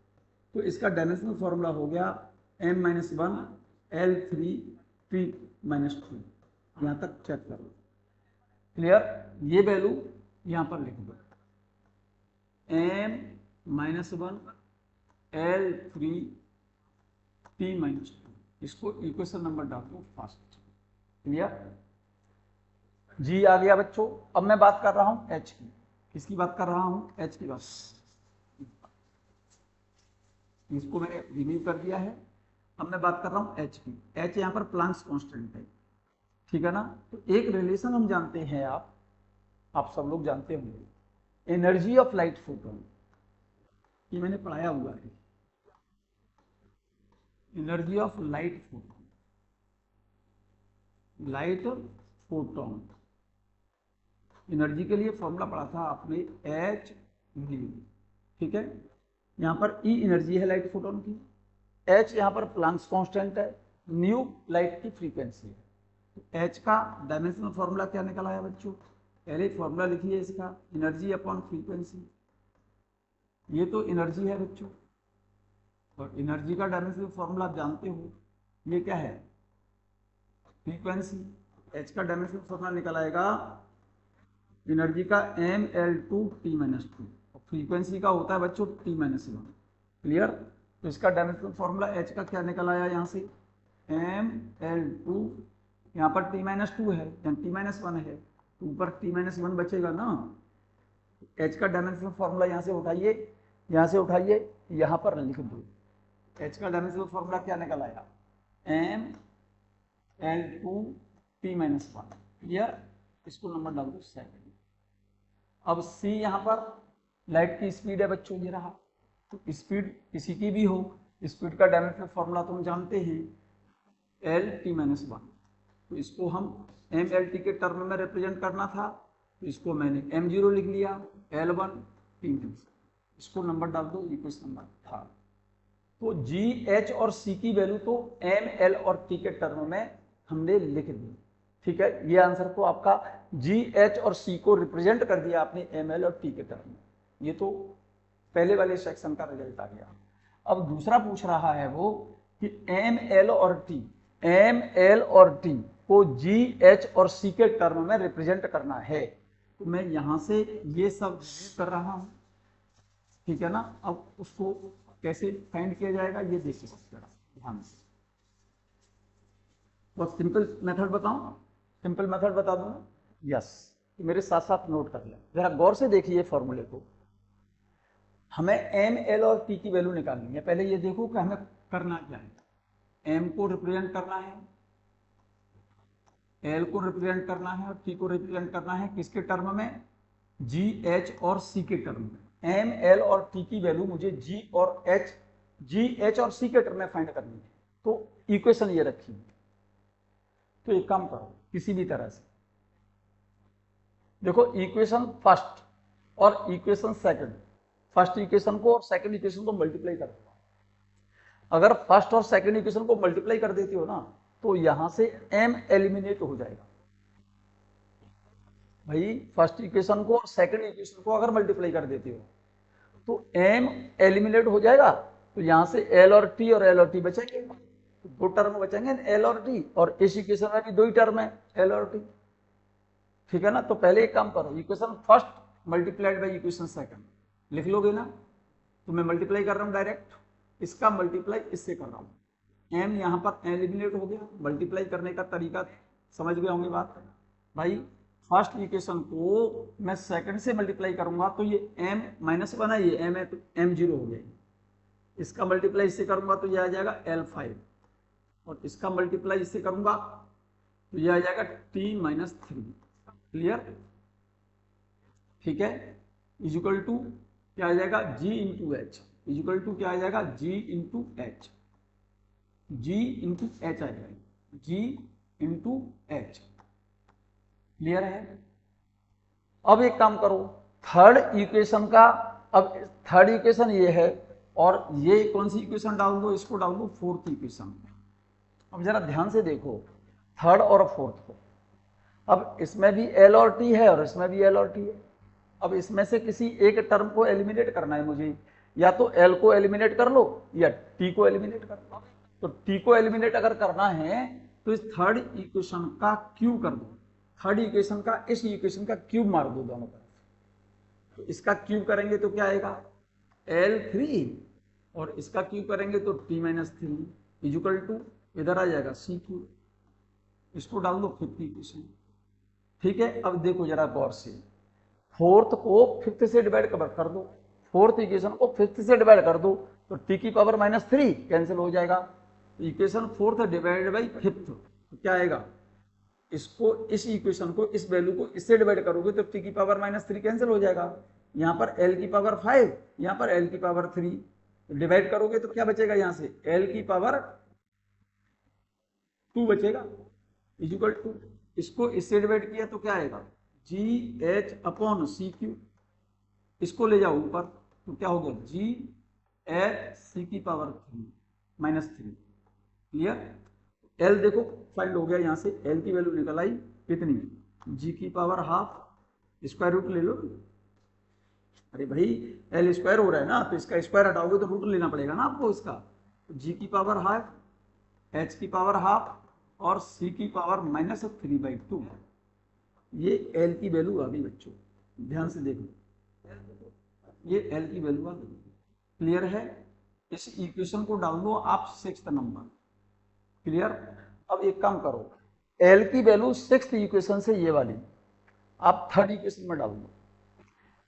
तो इसका डायमेंशनल फॉर्मूला हो गया m-1 L3 P माइनस 2, यहाँ तक चेक करो, क्लियर। ये वैल्यू यहाँ पर लिख दो, m-1 L3 P माइनस 2, इसको इक्वेशन नंबर डाल दो फर्स्ट, क्लियर। जी आ गया बच्चों। अब मैं बात कर रहा हूं एच की, किसकी बात कर रहा हूं, एच की। बस इसको मैंने रिमूव कर दिया है, अब मैं बात कर रहा हूं एच की। एच यहां पर प्लांक्स कांस्टेंट है, ठीक है ना। तो एक रिलेशन हम जानते हैं, आप सब लोग जानते होंगे, एनर्जी ऑफ लाइट फोटोन, ये मैंने पढ़ाया हुआ है, energy of light photon, light photon, energy के लिए फॉर्मूला पढ़ा था आपने एच न्यू, ठीक है। यहां पर ई एनर्जी है लाइट फोटोन की, एच यहां पर प्लांक्स कांस्टेंट है, न्यू लाइट की फ्रीक्वेंसी है। तो एच का डायमेंशनल फॉर्मूला क्या निकल आया बच्चों, पहले फॉर्मूला लिखिए इसका, एनर्जी अपॉन फ्रीक्वेंसी, ये तो एनर्जी है बच्चों, और एनर्जी का डायमेंशनल फॉर्मूला आप जानते हो, ये क्या है, फ्रीक्वेंसी। एच का डायमेंशनल फॉर्मूला निकल आएगा एनर्जी का ml2 t माइनस टू, और फ्रीक्वेंसी का होता है बच्चों t माइनस 1, क्लियर। तो इसका डायमेंशनल फॉर्मूला h का क्या निकल आया यहाँ से, ml2, यहाँ पर t माइनस 2 है, यहाँ t माइनस 1 है, तो ऊपर t माइनस 1 बचेगा ना। h का डायमेंशनल फॉर्मूला यहाँ से उठाइए, यहाँ से उठाइए, यहाँ पर लिख दो, h का डायमेंशनल फॉर्मूला क्या निकल आया, ml2 t माइनस 1, क्लियर। इसको नंबर डाल दो 7। अब c यहाँ पर लाइट की स्पीड है बच्चों, ये रहा, तो स्पीड किसी की भी हो, स्पीड का डायमेंशनल फॉर्मूला तो हम जानते हैं एल टी माइनस 1, तो इसको हम एम एल टी के टर्म में रिप्रेजेंट करना था, तो इसको मैंने m0 लिख लिया, L1 टी माइनस, इसको नंबर डाल दो, इक्वेशन नंबर था। तो जी एच और सी की वैल्यू तो एम एल और टी के टर्म में हमने लिख दी, ठीक है। ये आंसर तो आपका जी एच और सी को रिप्रेजेंट कर दिया आपने एम एल और टी के टर्म में, ये तो पहले वाले सेक्शन का रिजल्ट आ गया। अब दूसरा पूछ रहा है वो कि एम एल और टी को जी एच और सी के टर्म में रिप्रेजेंट करना है, तो मैं यहां से ये सब कर रहा हूं, ठीक है ना। अब उसको कैसे फाइंड किया जाएगा ये देखिए जरा ध्यान से। बहुत सिंपल मेथड बताऊं, सिंपल मेथड बता दूं, यस, मेरे साथ साथ नोट कर लें, जरा गौर से देखिए फॉर्मूले को। हमें एम एल और टी की वैल्यू निकालनी है। पहले ये देखो कि हमें करना क्या है, एम को रिप्रेजेंट करना है, एल को रिप्रेजेंट करना है और टी को रिप्रेजेंट करना है किसके टर्म में, जी एच और सी के टर्म में। एम एल और टी की वैल्यू मुझे जी एच और सी के टर्म में फाइंड करनी है, तो इक्वेशन ये रखी है। तो एक काम करो किसी भी तरह से, देखो इक्वेशन फर्स्ट और इक्वेशन सेकंड, फर्स्ट इक्वेशन को और सेकंड इक्वेशन को मल्टीप्लाई कर दो। अगर फर्स्ट और सेकंड इक्वेशन को मल्टीप्लाई कर देती हो ना, तो यहां से m एलिमिनेट हो जाएगा। भाई फर्स्ट इक्वेशन को और सेकंड इक्वेशन को अगर मल्टीप्लाई कर देती हो तो m एलिमिनेट हो जाएगा, तो यहां से l और t बचेंगे, तो दो टर्म बचेंगे l और t, और इस इक्वेशन में भी दो ही टर्म है l और t, ठीक है ना। तो पहले एक काम करो, equation first multiplied by equation second लिख लोगे ना, तो मैं मल्टीप्लाई कर रहा हूं डायरेक्ट, इसका मल्टीप्लाई इससे कर रहा हूं, m यहां पर एलिमिनेट हो गया। मल्टीप्लाई करने का तरीका समझ गए होंगे बात। भाई फर्स्ट इक्वेशन को मैं सेकंड से मल्टीप्लाई करूंगा तो ये m -1 है, ये m है तो m 0 हो जाएगी। इसका मल्टीप्लाई इससे करूंगा तो ये आ जाएगा L5, और इसका मल्टीप्लाई इससे करूंगा तो ये आ जाएगा t-3। क्लियर, ठीक है। इजिकल टू क्या आ जाएगा, g into H, is equal to क्या आ जाएगा, g into H, g into H आ जाएगा, g इंटू एच। क्लियर है। अब एक काम करो, थर्ड इक्वेशन का, अब थर्ड इक्वेशन ये है और ये कौन सी इक्वेशन डाल दो, इसको डाल दो फोर्थ इक्वेशन। अब जरा ध्यान से देखो थर्ड और फोर्थ को, अब इसमें भी एल और टी है और इसमें भी एल और टी है। अब इसमें से किसी एक टर्म को एलिमिनेट करना है मुझे, या तो एल को एलिमिनेट कर लो या टी को एलिमिनेट कर लो। तो टी को एलिमिनेट अगर करना है तो इस थर्ड इक्वेशन का क्यूब कर दो, थर्ड इक्वेशन का इस इक्वेशन का क्यूब मार दो दोनों तरफ। तो इसका क्यूब करेंगे तो क्या आएगा, L3, और इसका क्यूब करेंगे तो t-3 इजुकल टू इधर आ जाएगा C3। इसको डाल दो फिफ्थ इक्वेशन, ठीक है। अब देखो जरा गौर से, फोर्थ को फिफ्थ से डिवाइड कर दो, फोर्थ इक्वेशन को फिफ्थ से डिवाइड कर दो तो t की पावर -3 कैंसिल हो जाएगा। Equation fourth divided by fifth तो क्या आएगा, इसको इस इक्वेशन को इस वैल्यू को इससे डिवाइड करोगे तो t की पावर -3 कैंसिल हो जाएगा। यहाँ पर l की पावर 5, यहाँ पर l की पावर 3, डिवाइड करोगे तो क्या बचेगा, यहाँ से l की पावर 2 बचेगा, इक्वल टू इसको इससे डिवाइड किया तो क्या आएगा, G H upon C Q, इसको ले जाओ ऊपर तो क्या हो गया, जी एच सी की पावर 3 क्लियर। एल देखो फाइंड हो गया, यहाँ से एल की वैल्यू निकल आई कितनी, जी की पावर हाफ, स्क्वायर रूट ले लो। अरे भाई एल स्क्वायर हो रहा है ना, तो इसका स्क्वायर हटाओगे तो रूट लेना पड़ेगा ना आपको इसका। तो जी की पावर हाफ, एच की पावर हाफ और सी की पावर -3/2, ये एल की वैल्यू आ गई बच्चों, ध्यान से देखो, ये एल की वैल्यू आ गई। क्लियर है। इस इक्वेशन को डाल दो आप 6th नंबर। क्लियर। अब एक काम करो, एल की वैल्यू 6th इक्वेशन से ये वाली आप थर्ड इक्वेशन में डाल दो,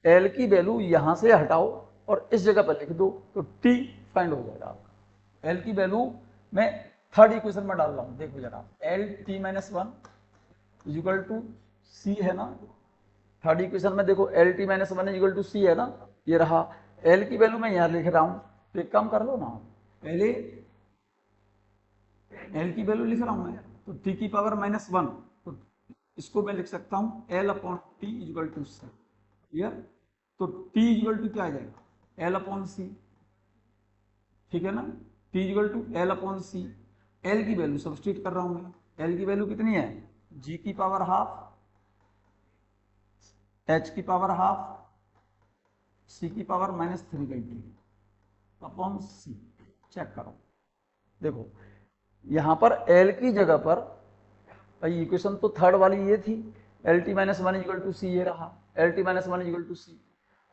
एल की वैल्यू यहां से हटाओ और इस जगह पर लिख दो तो टी फाइंड हो जाएगा आपका। एल की वैल्यू मैं थर्ड इक्वेशन में डाल रहा हूं, देखो जरा, L-1 इक्वल टू सी है ना, थर्ड इक्वेशन में देखो L-1 इक्वल टू सी है ना, ये रहा। एल की वैल्यू मैं यहां लिख रहा हूं, तो एक काम कर लो ना, पहले एल की वैल्यू लिख रहा हूं मैं, तो टी की पावर -1, तो इसको मैं लिख सकता हूं L/T equal to C. Clear. तो T इक्वल टू क्या आ जाएगा, L/C, ठीक है ना, T equal to L/C। L की वैल्यू सब्स्टिट्यूट कर रहा हूं मैं, L की वैल्यू कितनी है, G की पावर हाफ, H की पावर हाफ, C की पावर -3/2 अपॉन C। चेक करो, देखो यहाँ पर एल की जगह पर, भाई इक्वेशन तो थर्ड वाली ये थी, L T minus one equal to C, ये रहा L T minus one equal to C.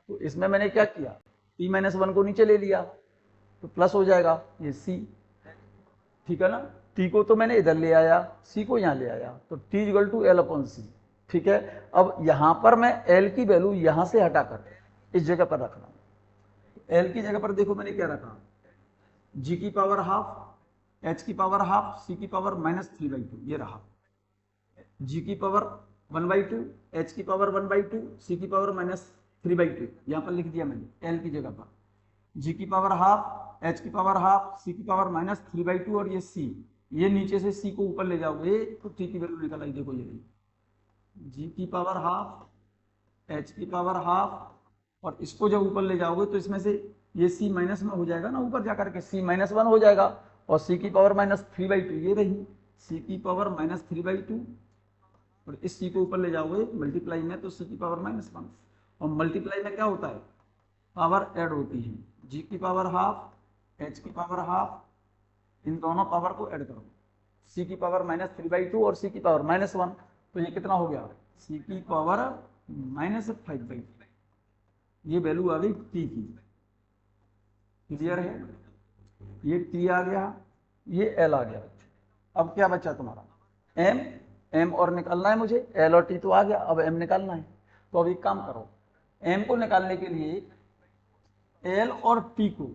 तो इसमें मैंने क्या किया, टी माइनस वन को नीचे ले लिया तो प्लस हो जाएगा ये सी, ठीक है ना। टी को तो मैंने इधर ले आया, सी को यहाँ ले आया, तो T equal to L upon C, ठीक है। अब यहाँ पर मैं एल की वैल्यू यहाँ से हटाकर इस जगह पर रख रहा हूँ। एल की जगह पर देखो मैंने क्या रखा, जी की पावर हाफ, एच की पावर हाफ, सी की पावर माइनस 3/2, ये रहा। जी की पावर 1/2, एच की पावर 1/2, सी की पावर माइनस 3/2, यहाँ पर लिख दिया मैंने एल की जगह पर। जी की पावर हाफ, एच की पावर हाफ, सी की पावर माइनस 3/2 और ये सी, ये नीचे से सी को ऊपर ले जाओगे तो टी की वैल्यू निकल आई, देखो ये जी की पावर हाफ, एच की पावर हाफ, और इसको जब ऊपर ले जाओगे तो इसमें से ये सी माइनस में हो जाएगा ना, ऊपर जाकर के सी माइनस वन हो जाएगा, और सी की पावर माइनस 3/2, ये रही सी की पावर माइनस 3/2, और इस सी को ऊपर ले जाओगे मल्टीप्लाई में तो सी की पावर माइनस वन, और मल्टीप्लाई में क्या होता है, पावर ऐड होती है, जी की पावर हाफ, एच की पावर हाफ, इन दोनों पावर को ऐड करो, सी की पावर माइनस 3/2 और सी की पावर माइनस वन, तो ये कितना हो गया, सी की पावर माइनस 5/2, ये वैल्यू आ गई टी की, क्लियर है। ये टी आ गया, ये एल आ गया। अब क्या बचा तुम्हारा, एम, एम और निकालना है मुझे, एल और टी तो आ गया, अब एम निकालना है। तो अब एक काम करो, एम को निकालने के लिए एल और टी को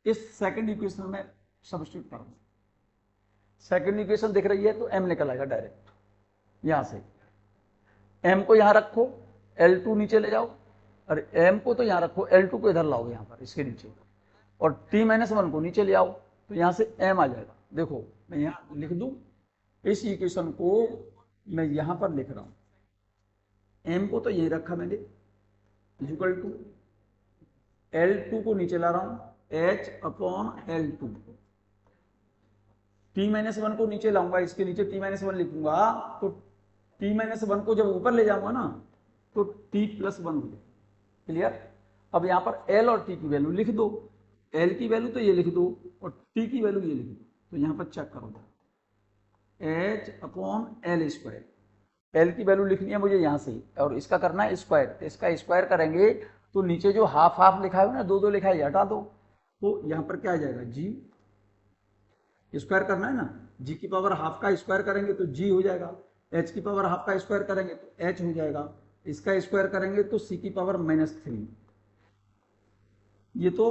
इस सेकंड इक्वेशन में सब्स्टिट्यूट करो। सेकंड इक्वेशन दिख रही है तो एम निकल आएगा डायरेक्ट यहां से, एम को यहां रखो, L2 नीचे ले जाओ, अरे एम को तो यहां रखो, L2 को इधर लाओ यहां पर इसके नीचे, और t माइनस वन को नीचे ले आओ, तो यहां से m आ जाएगा। देखो मैं यहां लिख दूं, इस इक्वेशन को मैं यहां पर लिख रहा हूं, m को तो यही रखा मैंने, इक्वल टू L2 को नीचे ला रहा हूं, h upon L2, t minus one को नीचे लाऊंगा, इसके नीचे t माइनस वन लिखूंगा, तो t माइनस वन को जब ऊपर ले जाऊंगा ना तो t प्लस वन हो जाएगा, क्लियर। अब यहाँ पर l और t की वैल्यू लिख दो, l की वैल्यू तो ये लिख दो और t की वैल्यू ये लिख दो, तो यहाँ पर चेक करो, h upon L square, L की वैल्यू लिखनी है मुझे यहाँ से, और इसका करना है स्क्वायर, तो इसका स्क्वायर करेंगे तो नीचे जो हाफ हाफ लिखा है ना, दो दो लिखा है, हटा दो, तो यहाँ पर क्या आ जाएगा, जी स्क्वायर करना है ना, जी की पावर हाफ का स्क्वायर करेंगे तो जी हो जाएगा, एच की पावर हाफ का स्क्वायर करेंगे तो एच हो जाएगा, इसका स्क्वायर करेंगे तो सी की पावर माइनस 3, ये तो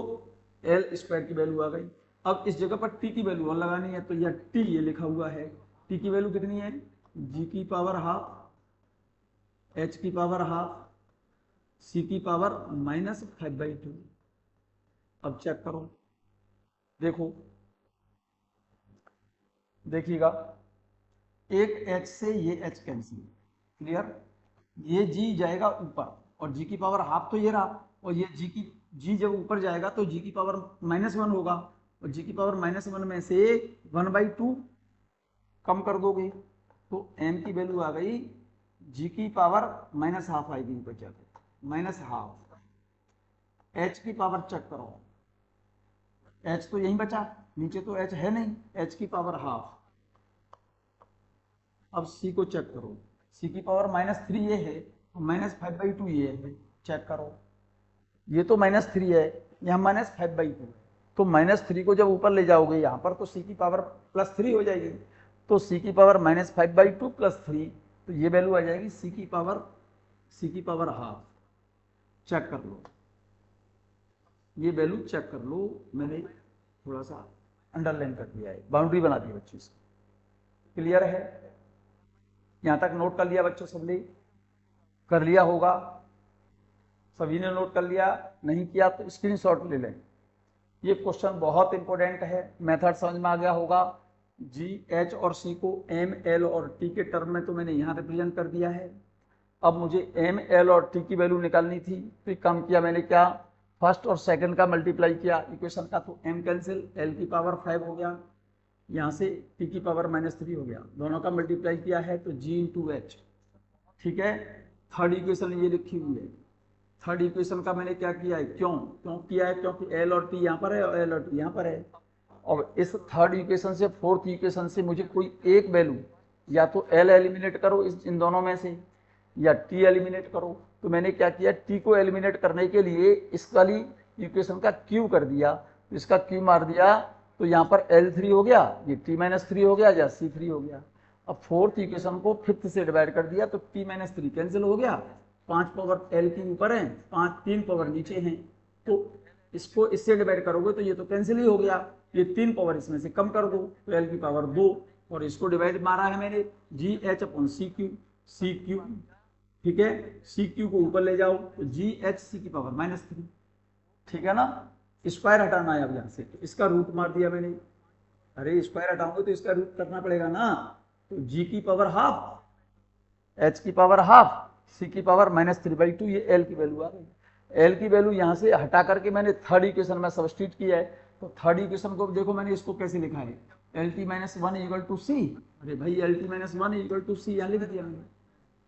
एल स्क्वायर की वैल्यू आ गई। अब इस जगह पर टी की वैल्यू और लगानी है, तो यह टी ये लिखा हुआ है, टी की वैल्यू कितनी है, जी की पावर हाफ, एच की पावर हाफ, सी की पावर माइनस 5/2। अब चेक करो, देखो देखिएगा, एक एच से ये एच कैंसिल, क्लियर, ये जी जाएगा ऊपर, और जी की पावर हाफ तो ये रहा, और ये जी जब ऊपर जाएगा तो जी की पावर माइनस वन होगा, और जी की पावर माइनस वन में से 1/2 कम कर दोगे तो m की वैल्यू आ गई, जी की पावर माइनस हाफ आएगी ऊपर जाकर, माइनस हाफ। h की पावर चेक करो, h तो यही बचा, नीचे तो h है नहीं, h की पावर हाफ। अब c को चेक करो, c की पावर -3 ये है, माइनस 5/2 ये है, चेक करो, ये तो -3 है, यहाँ -5/2, तो -3 को जब ऊपर ले जाओगे यहाँ पर तो c की पावर +3 हो जाएगी, तो c की पावर -5/2 +3, तो ये वैल्यू आ जाएगी c की पावर हाफ। चेक कर लो, ये वैल्यू चेक कर लो, मैंने थोड़ा सा अंडरलाइन कर दिया है, बाउंड्री बना दी बच्चों से, क्लियर है। यहाँ तक नोट कर लिया बच्चों, सब ने कर लिया होगा, सभी ने नोट कर लिया, नहीं किया तो स्क्रीनशॉट ले लें। ये क्वेश्चन बहुत इंपॉर्टेंट है, मेथड समझ में आ गया होगा। जी, एच और सी को एम, एल और टी के टर्म में तो मैंने यहाँ रिप्रेजेंट कर दिया है। अब मुझे एम, एल और टी की वैल्यू निकालनी थी, तो काम किया मैंने, क्या, फर्स्ट और सेकंड का मल्टीप्लाई किया इक्वेशन का, तो एम कैंसिल, एल की पावर 5 हो गया, यहाँ से टी की पावर -3 हो गया, दोनों का मल्टीप्लाई किया है तो जी इंटू एच, ठीक है। थर्ड इक्वेशन ये लिखी हुई है, थर्ड इक्वेशन का मैंने क्या किया है, क्यों किया है, क्योंकि एल और टी यहाँ पर है और एल और टी यहाँ पर है, और इस थर्ड इक्वेशन से फोर्थ इक्वेशन से मुझे कोई एक वैल्यू, या तो एल एलिमिनेट करो इन दोनों में से, या टी एलिमिनेट करो। तो मैंने क्या किया, टी को एलिमिनेट करने के लिए इस वाली इक्वेशन का क्यू कर दिया, तो इसका क्यू मार दिया, तो यहाँ पर L3 हो गया, ये T-3 हो गया, या C3 हो गया। अब फोर्थ इक्वेशन को फिफ्थ से डिवाइड कर दिया, तो T-3 कैंसिल हो गया, 5 पावर L की ऊपर है, 3 पावर नीचे हैं, तो इसको इससे डिवाइड करोगे तो ये तो कैंसिल ही हो गया, ये 3 पावर इसमें से कम कर दो तो L की पावर 2, और इसको डिवाइड मारा है मैंने GH/CQ, CQ, ठीक है, CQ को ऊपर ले जाओ तो GHC की पावर -3, ठीक है ना। स्क्वायर हटाना है अब यहाँ से, तो इसका रूट मार दिया मैंने, अरे स्क्वायर हटाऊंगे तो इसका रूट करना पड़ेगा ना, तो G की पावर हाफ, H की पावर हाफ, C की पावर -3/2, ये L की वैल्यू आ गई। L की वैल्यू यहाँ से हटा करके मैंने थर्ड इक्वेशन में सब्स्टिट्यूट किया है, तो थर्ड इक्वेशन को देखो मैंने इसको कैसे लिखा है, LT-1 = C, अरे भाई LT-1 = C यहाँ लिख दिया मैंने,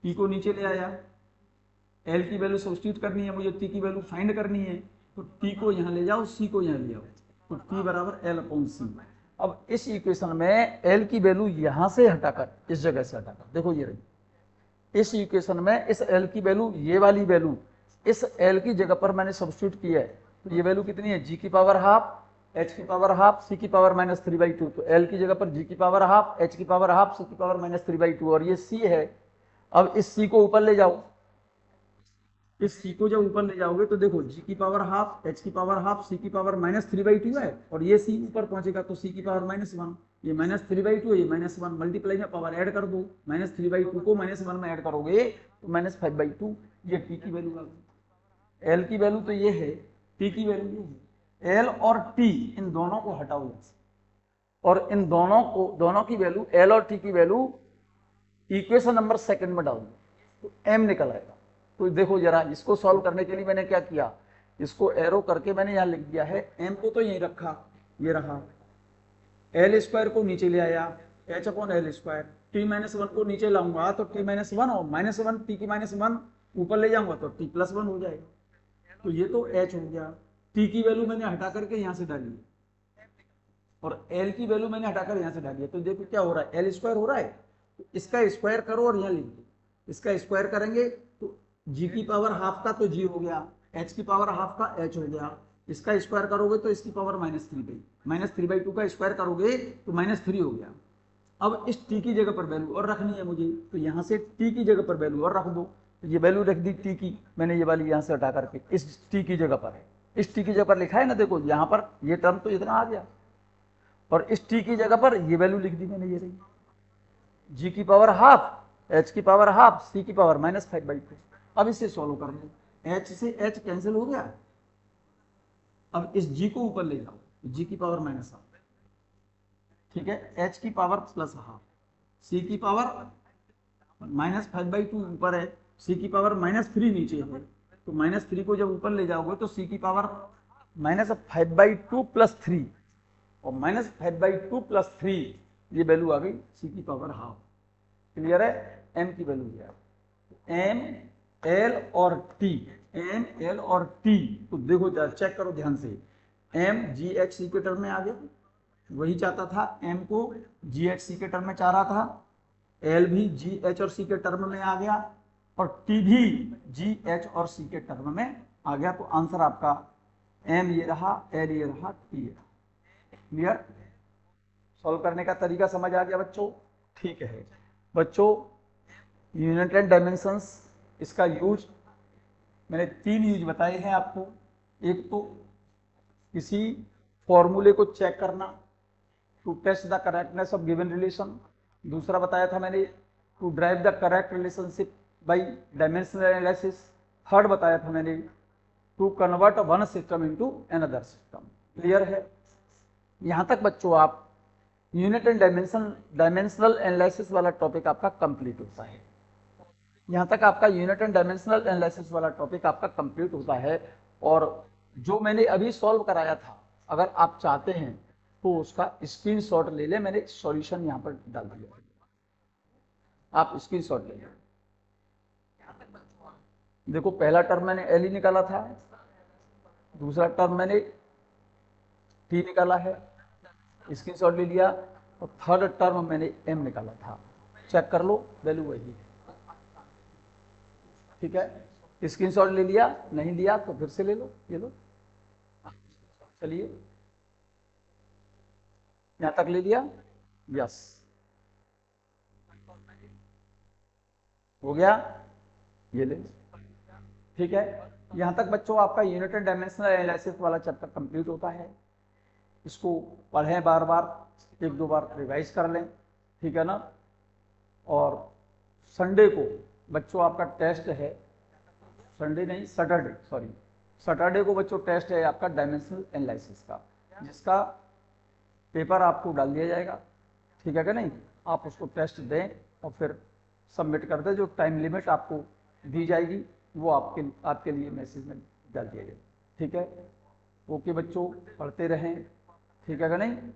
T को नीचे ले आया, L की वैल्यू सब्स्टिट्यूट करनी है मुझे, T की वैल्यू फाइंड करनी है, तो T को यहाँ ले जाओ, C को यहाँ ले आओ, तो T = L/C। अब इस इक्वेशन में L की वैल्यू यहाँ से हटाकर, इस जगह से हटाकर, देखो ये रही, इस इक्वेशन में इस L की वैल्यू, ये वाली वैल्यू इस L की जगह पर मैंने सब्स्टिट्यूट किया है, तो ये वैल्यू कितनी है, G की पावर हाफ, H की पावर हाफ, C की पावर -3/2, तो L की जगह पर G की पावर हाफ, H की पावर हाफ, C की पावर -3/2, और ये C है। अब इस C को ऊपर ले जाओ, इस C को जब ऊपर ले जाओगे तो देखो G की पावर हाफ, H की पावर हाफ, C की पावर -3/2 है, और ये C ऊपर पहुंचेगा तो C की पावर -1, ये -3/2 है, ये -1, मल्टीप्लाई में पावर ऐड कर दो, -3/2 को -1 में ऐड करोगे तो -5/2, ये T की वैल्यू आ गई। L की वैल्यू तो ये है, T की वैल्यू ये है। L और T इन दोनों को हटाओ, और इन दोनों की वैल्यू, L और T की वैल्यू इक्वेशन नंबर सेकंड में डाल दो, तो M निकल आएगा। तो देखो जरा, इसको सॉल्व करने के लिए मैंने क्या किया, इसको एरो करके मैंने यहाँ लिख दिया है, M को तो यही रखा, ये रहा, L² को नीचे ले आया, H/L², T-1 को नीचे लाऊंगा तो T-1 और -1, T की -1 ऊपर ले जाऊंगा तो T+1 हो जाएगा, तो ये तो H हो गया। T की वैल्यू मैंने हटा करके यहाँ से डाली, और L की वैल्यू मैंने हटाकर यहाँ से डाली, तो देखो क्या हो रहा है, L² हो रहा है, तो इसका स्क्वायर करो और यहाँ लिख दो, इसका स्क्वायर करेंगे तो G की पावर हाफ का तो G हो गया, H की पावर हाफ का H हो गया, इसका स्क्वायर करोगे तो इसकी पावर -3/2 का स्क्वायर करोगे तो -3 हो गया। अब इस T की जगह पर वैल्यू और रखनी है मुझे, तो यहाँ से T की जगह पर वैल्यू और रख दो, तो ये वैल्यू रख दी T की, मैंने ये वाली यहाँ से हटा करके इस T की जगह पर है, इस T की जगह पर लिखा है ना, देखो यहाँ पर ये टर्म तो इतना आ गया, और इस T की जगह पर ये वैल्यू लिख दी मैंने, ये रही, G की पावर हाफ, H की पावर हाफ, C की पावर -5/2। अब इसे सॉल्व कर लो, H से H कैंसिल हो गया, अब इस G को ऊपर ले जाओ, G की पावर -1, ठीक है, H की पावर +1/2, C की पावर -5/2 ऊपर है, C की पावर -3 नीचे है, तो -3 को जब ऊपर ले जाओगे तो C की पावर -5/2 + 3, और -5/2 + 3 ये वैल्यू आ गई C की पावर हाफ। क्लियर है, M की वैल्यू है, M, L और T, M, L और T, तो देखो चेक करो ध्यान से, M GHC के टर्म में आ गया, वही चाहता था, M को GHC के टर्म में चाह रहा था, L भी GH और C के टर्म में आ गया, और T भी GH और C के टर्म में आ गया, तो आंसर आपका M ये रहा, L ये रहा, T ये रहा। क्लियर, सॉल्व करने का तरीका समझ आ गया बच्चों? ठीक है बच्चों, यूनिट एंड डायमेंशंस, इसका यूज मैंने 3 यूज बताए हैं आपको। एक तो किसी फॉर्मूले को चेक करना, to test the correctness of given relation. दूसरा बताया था मैंने, to drive the correct relationship by dimensional analysis. Third बताया था मैंने, to convert one system into another system. Clear है? यहां तक बच्चों आप यूनिट एंड डायमेंशनल एनालिसिस वाला टॉपिक आपका कंप्लीट होता है। यहाँ तक आपका यूनिट एंड डायमेंशनल एनालिसिस वाला टॉपिक आपका कंप्लीट होता है। और जो मैंने अभी सॉल्व कराया था, अगर आप चाहते हैं तो उसका स्क्रीनशॉट ले लें, मैंने सॉल्यूशन यहाँ पर डाल दिया, आप स्क्रीनशॉट ले लें। देखो पहला टर्म मैंने एल ही निकाला था, दूसरा टर्म मैंने टी निकाला है, स्क्रीनशॉट ले लिया और थर्ड टर्म मैंने m निकाला था, चेक कर लो वैल्यू वही है। ठीक है, स्क्रीनशॉट ले लिया, नहीं लिया तो फिर से ले लो, ये लो। चलिए यहां तक ले लिया, यस हो गया, ये ले। ठीक है, यहां तक बच्चों आपका यूनिट एंड डायमेंशनल एनालिसिस वाला चैप्टर कंप्लीट होता है। इसको पढ़ें बार बार, एक दो बार रिवाइज कर लें, ठीक है ना। और संडे को बच्चों आपका टेस्ट है, संडे नहीं सैटरडे, सॉरी सैटरडे को बच्चों टेस्ट है आपका डायमेंशनल एनालिसिस का, जिसका पेपर आपको डाल दिया जाएगा। ठीक है कि नहीं, आप उसको टेस्ट दें और फिर सबमिट कर दें। जो टाइम लिमिट आपको दी जाएगी वो आपके लिए मैसेज में डाल दिया जाएगा। ठीक है, ओके बच्चों, पढ़ते रहें, ठीक है कि नहीं।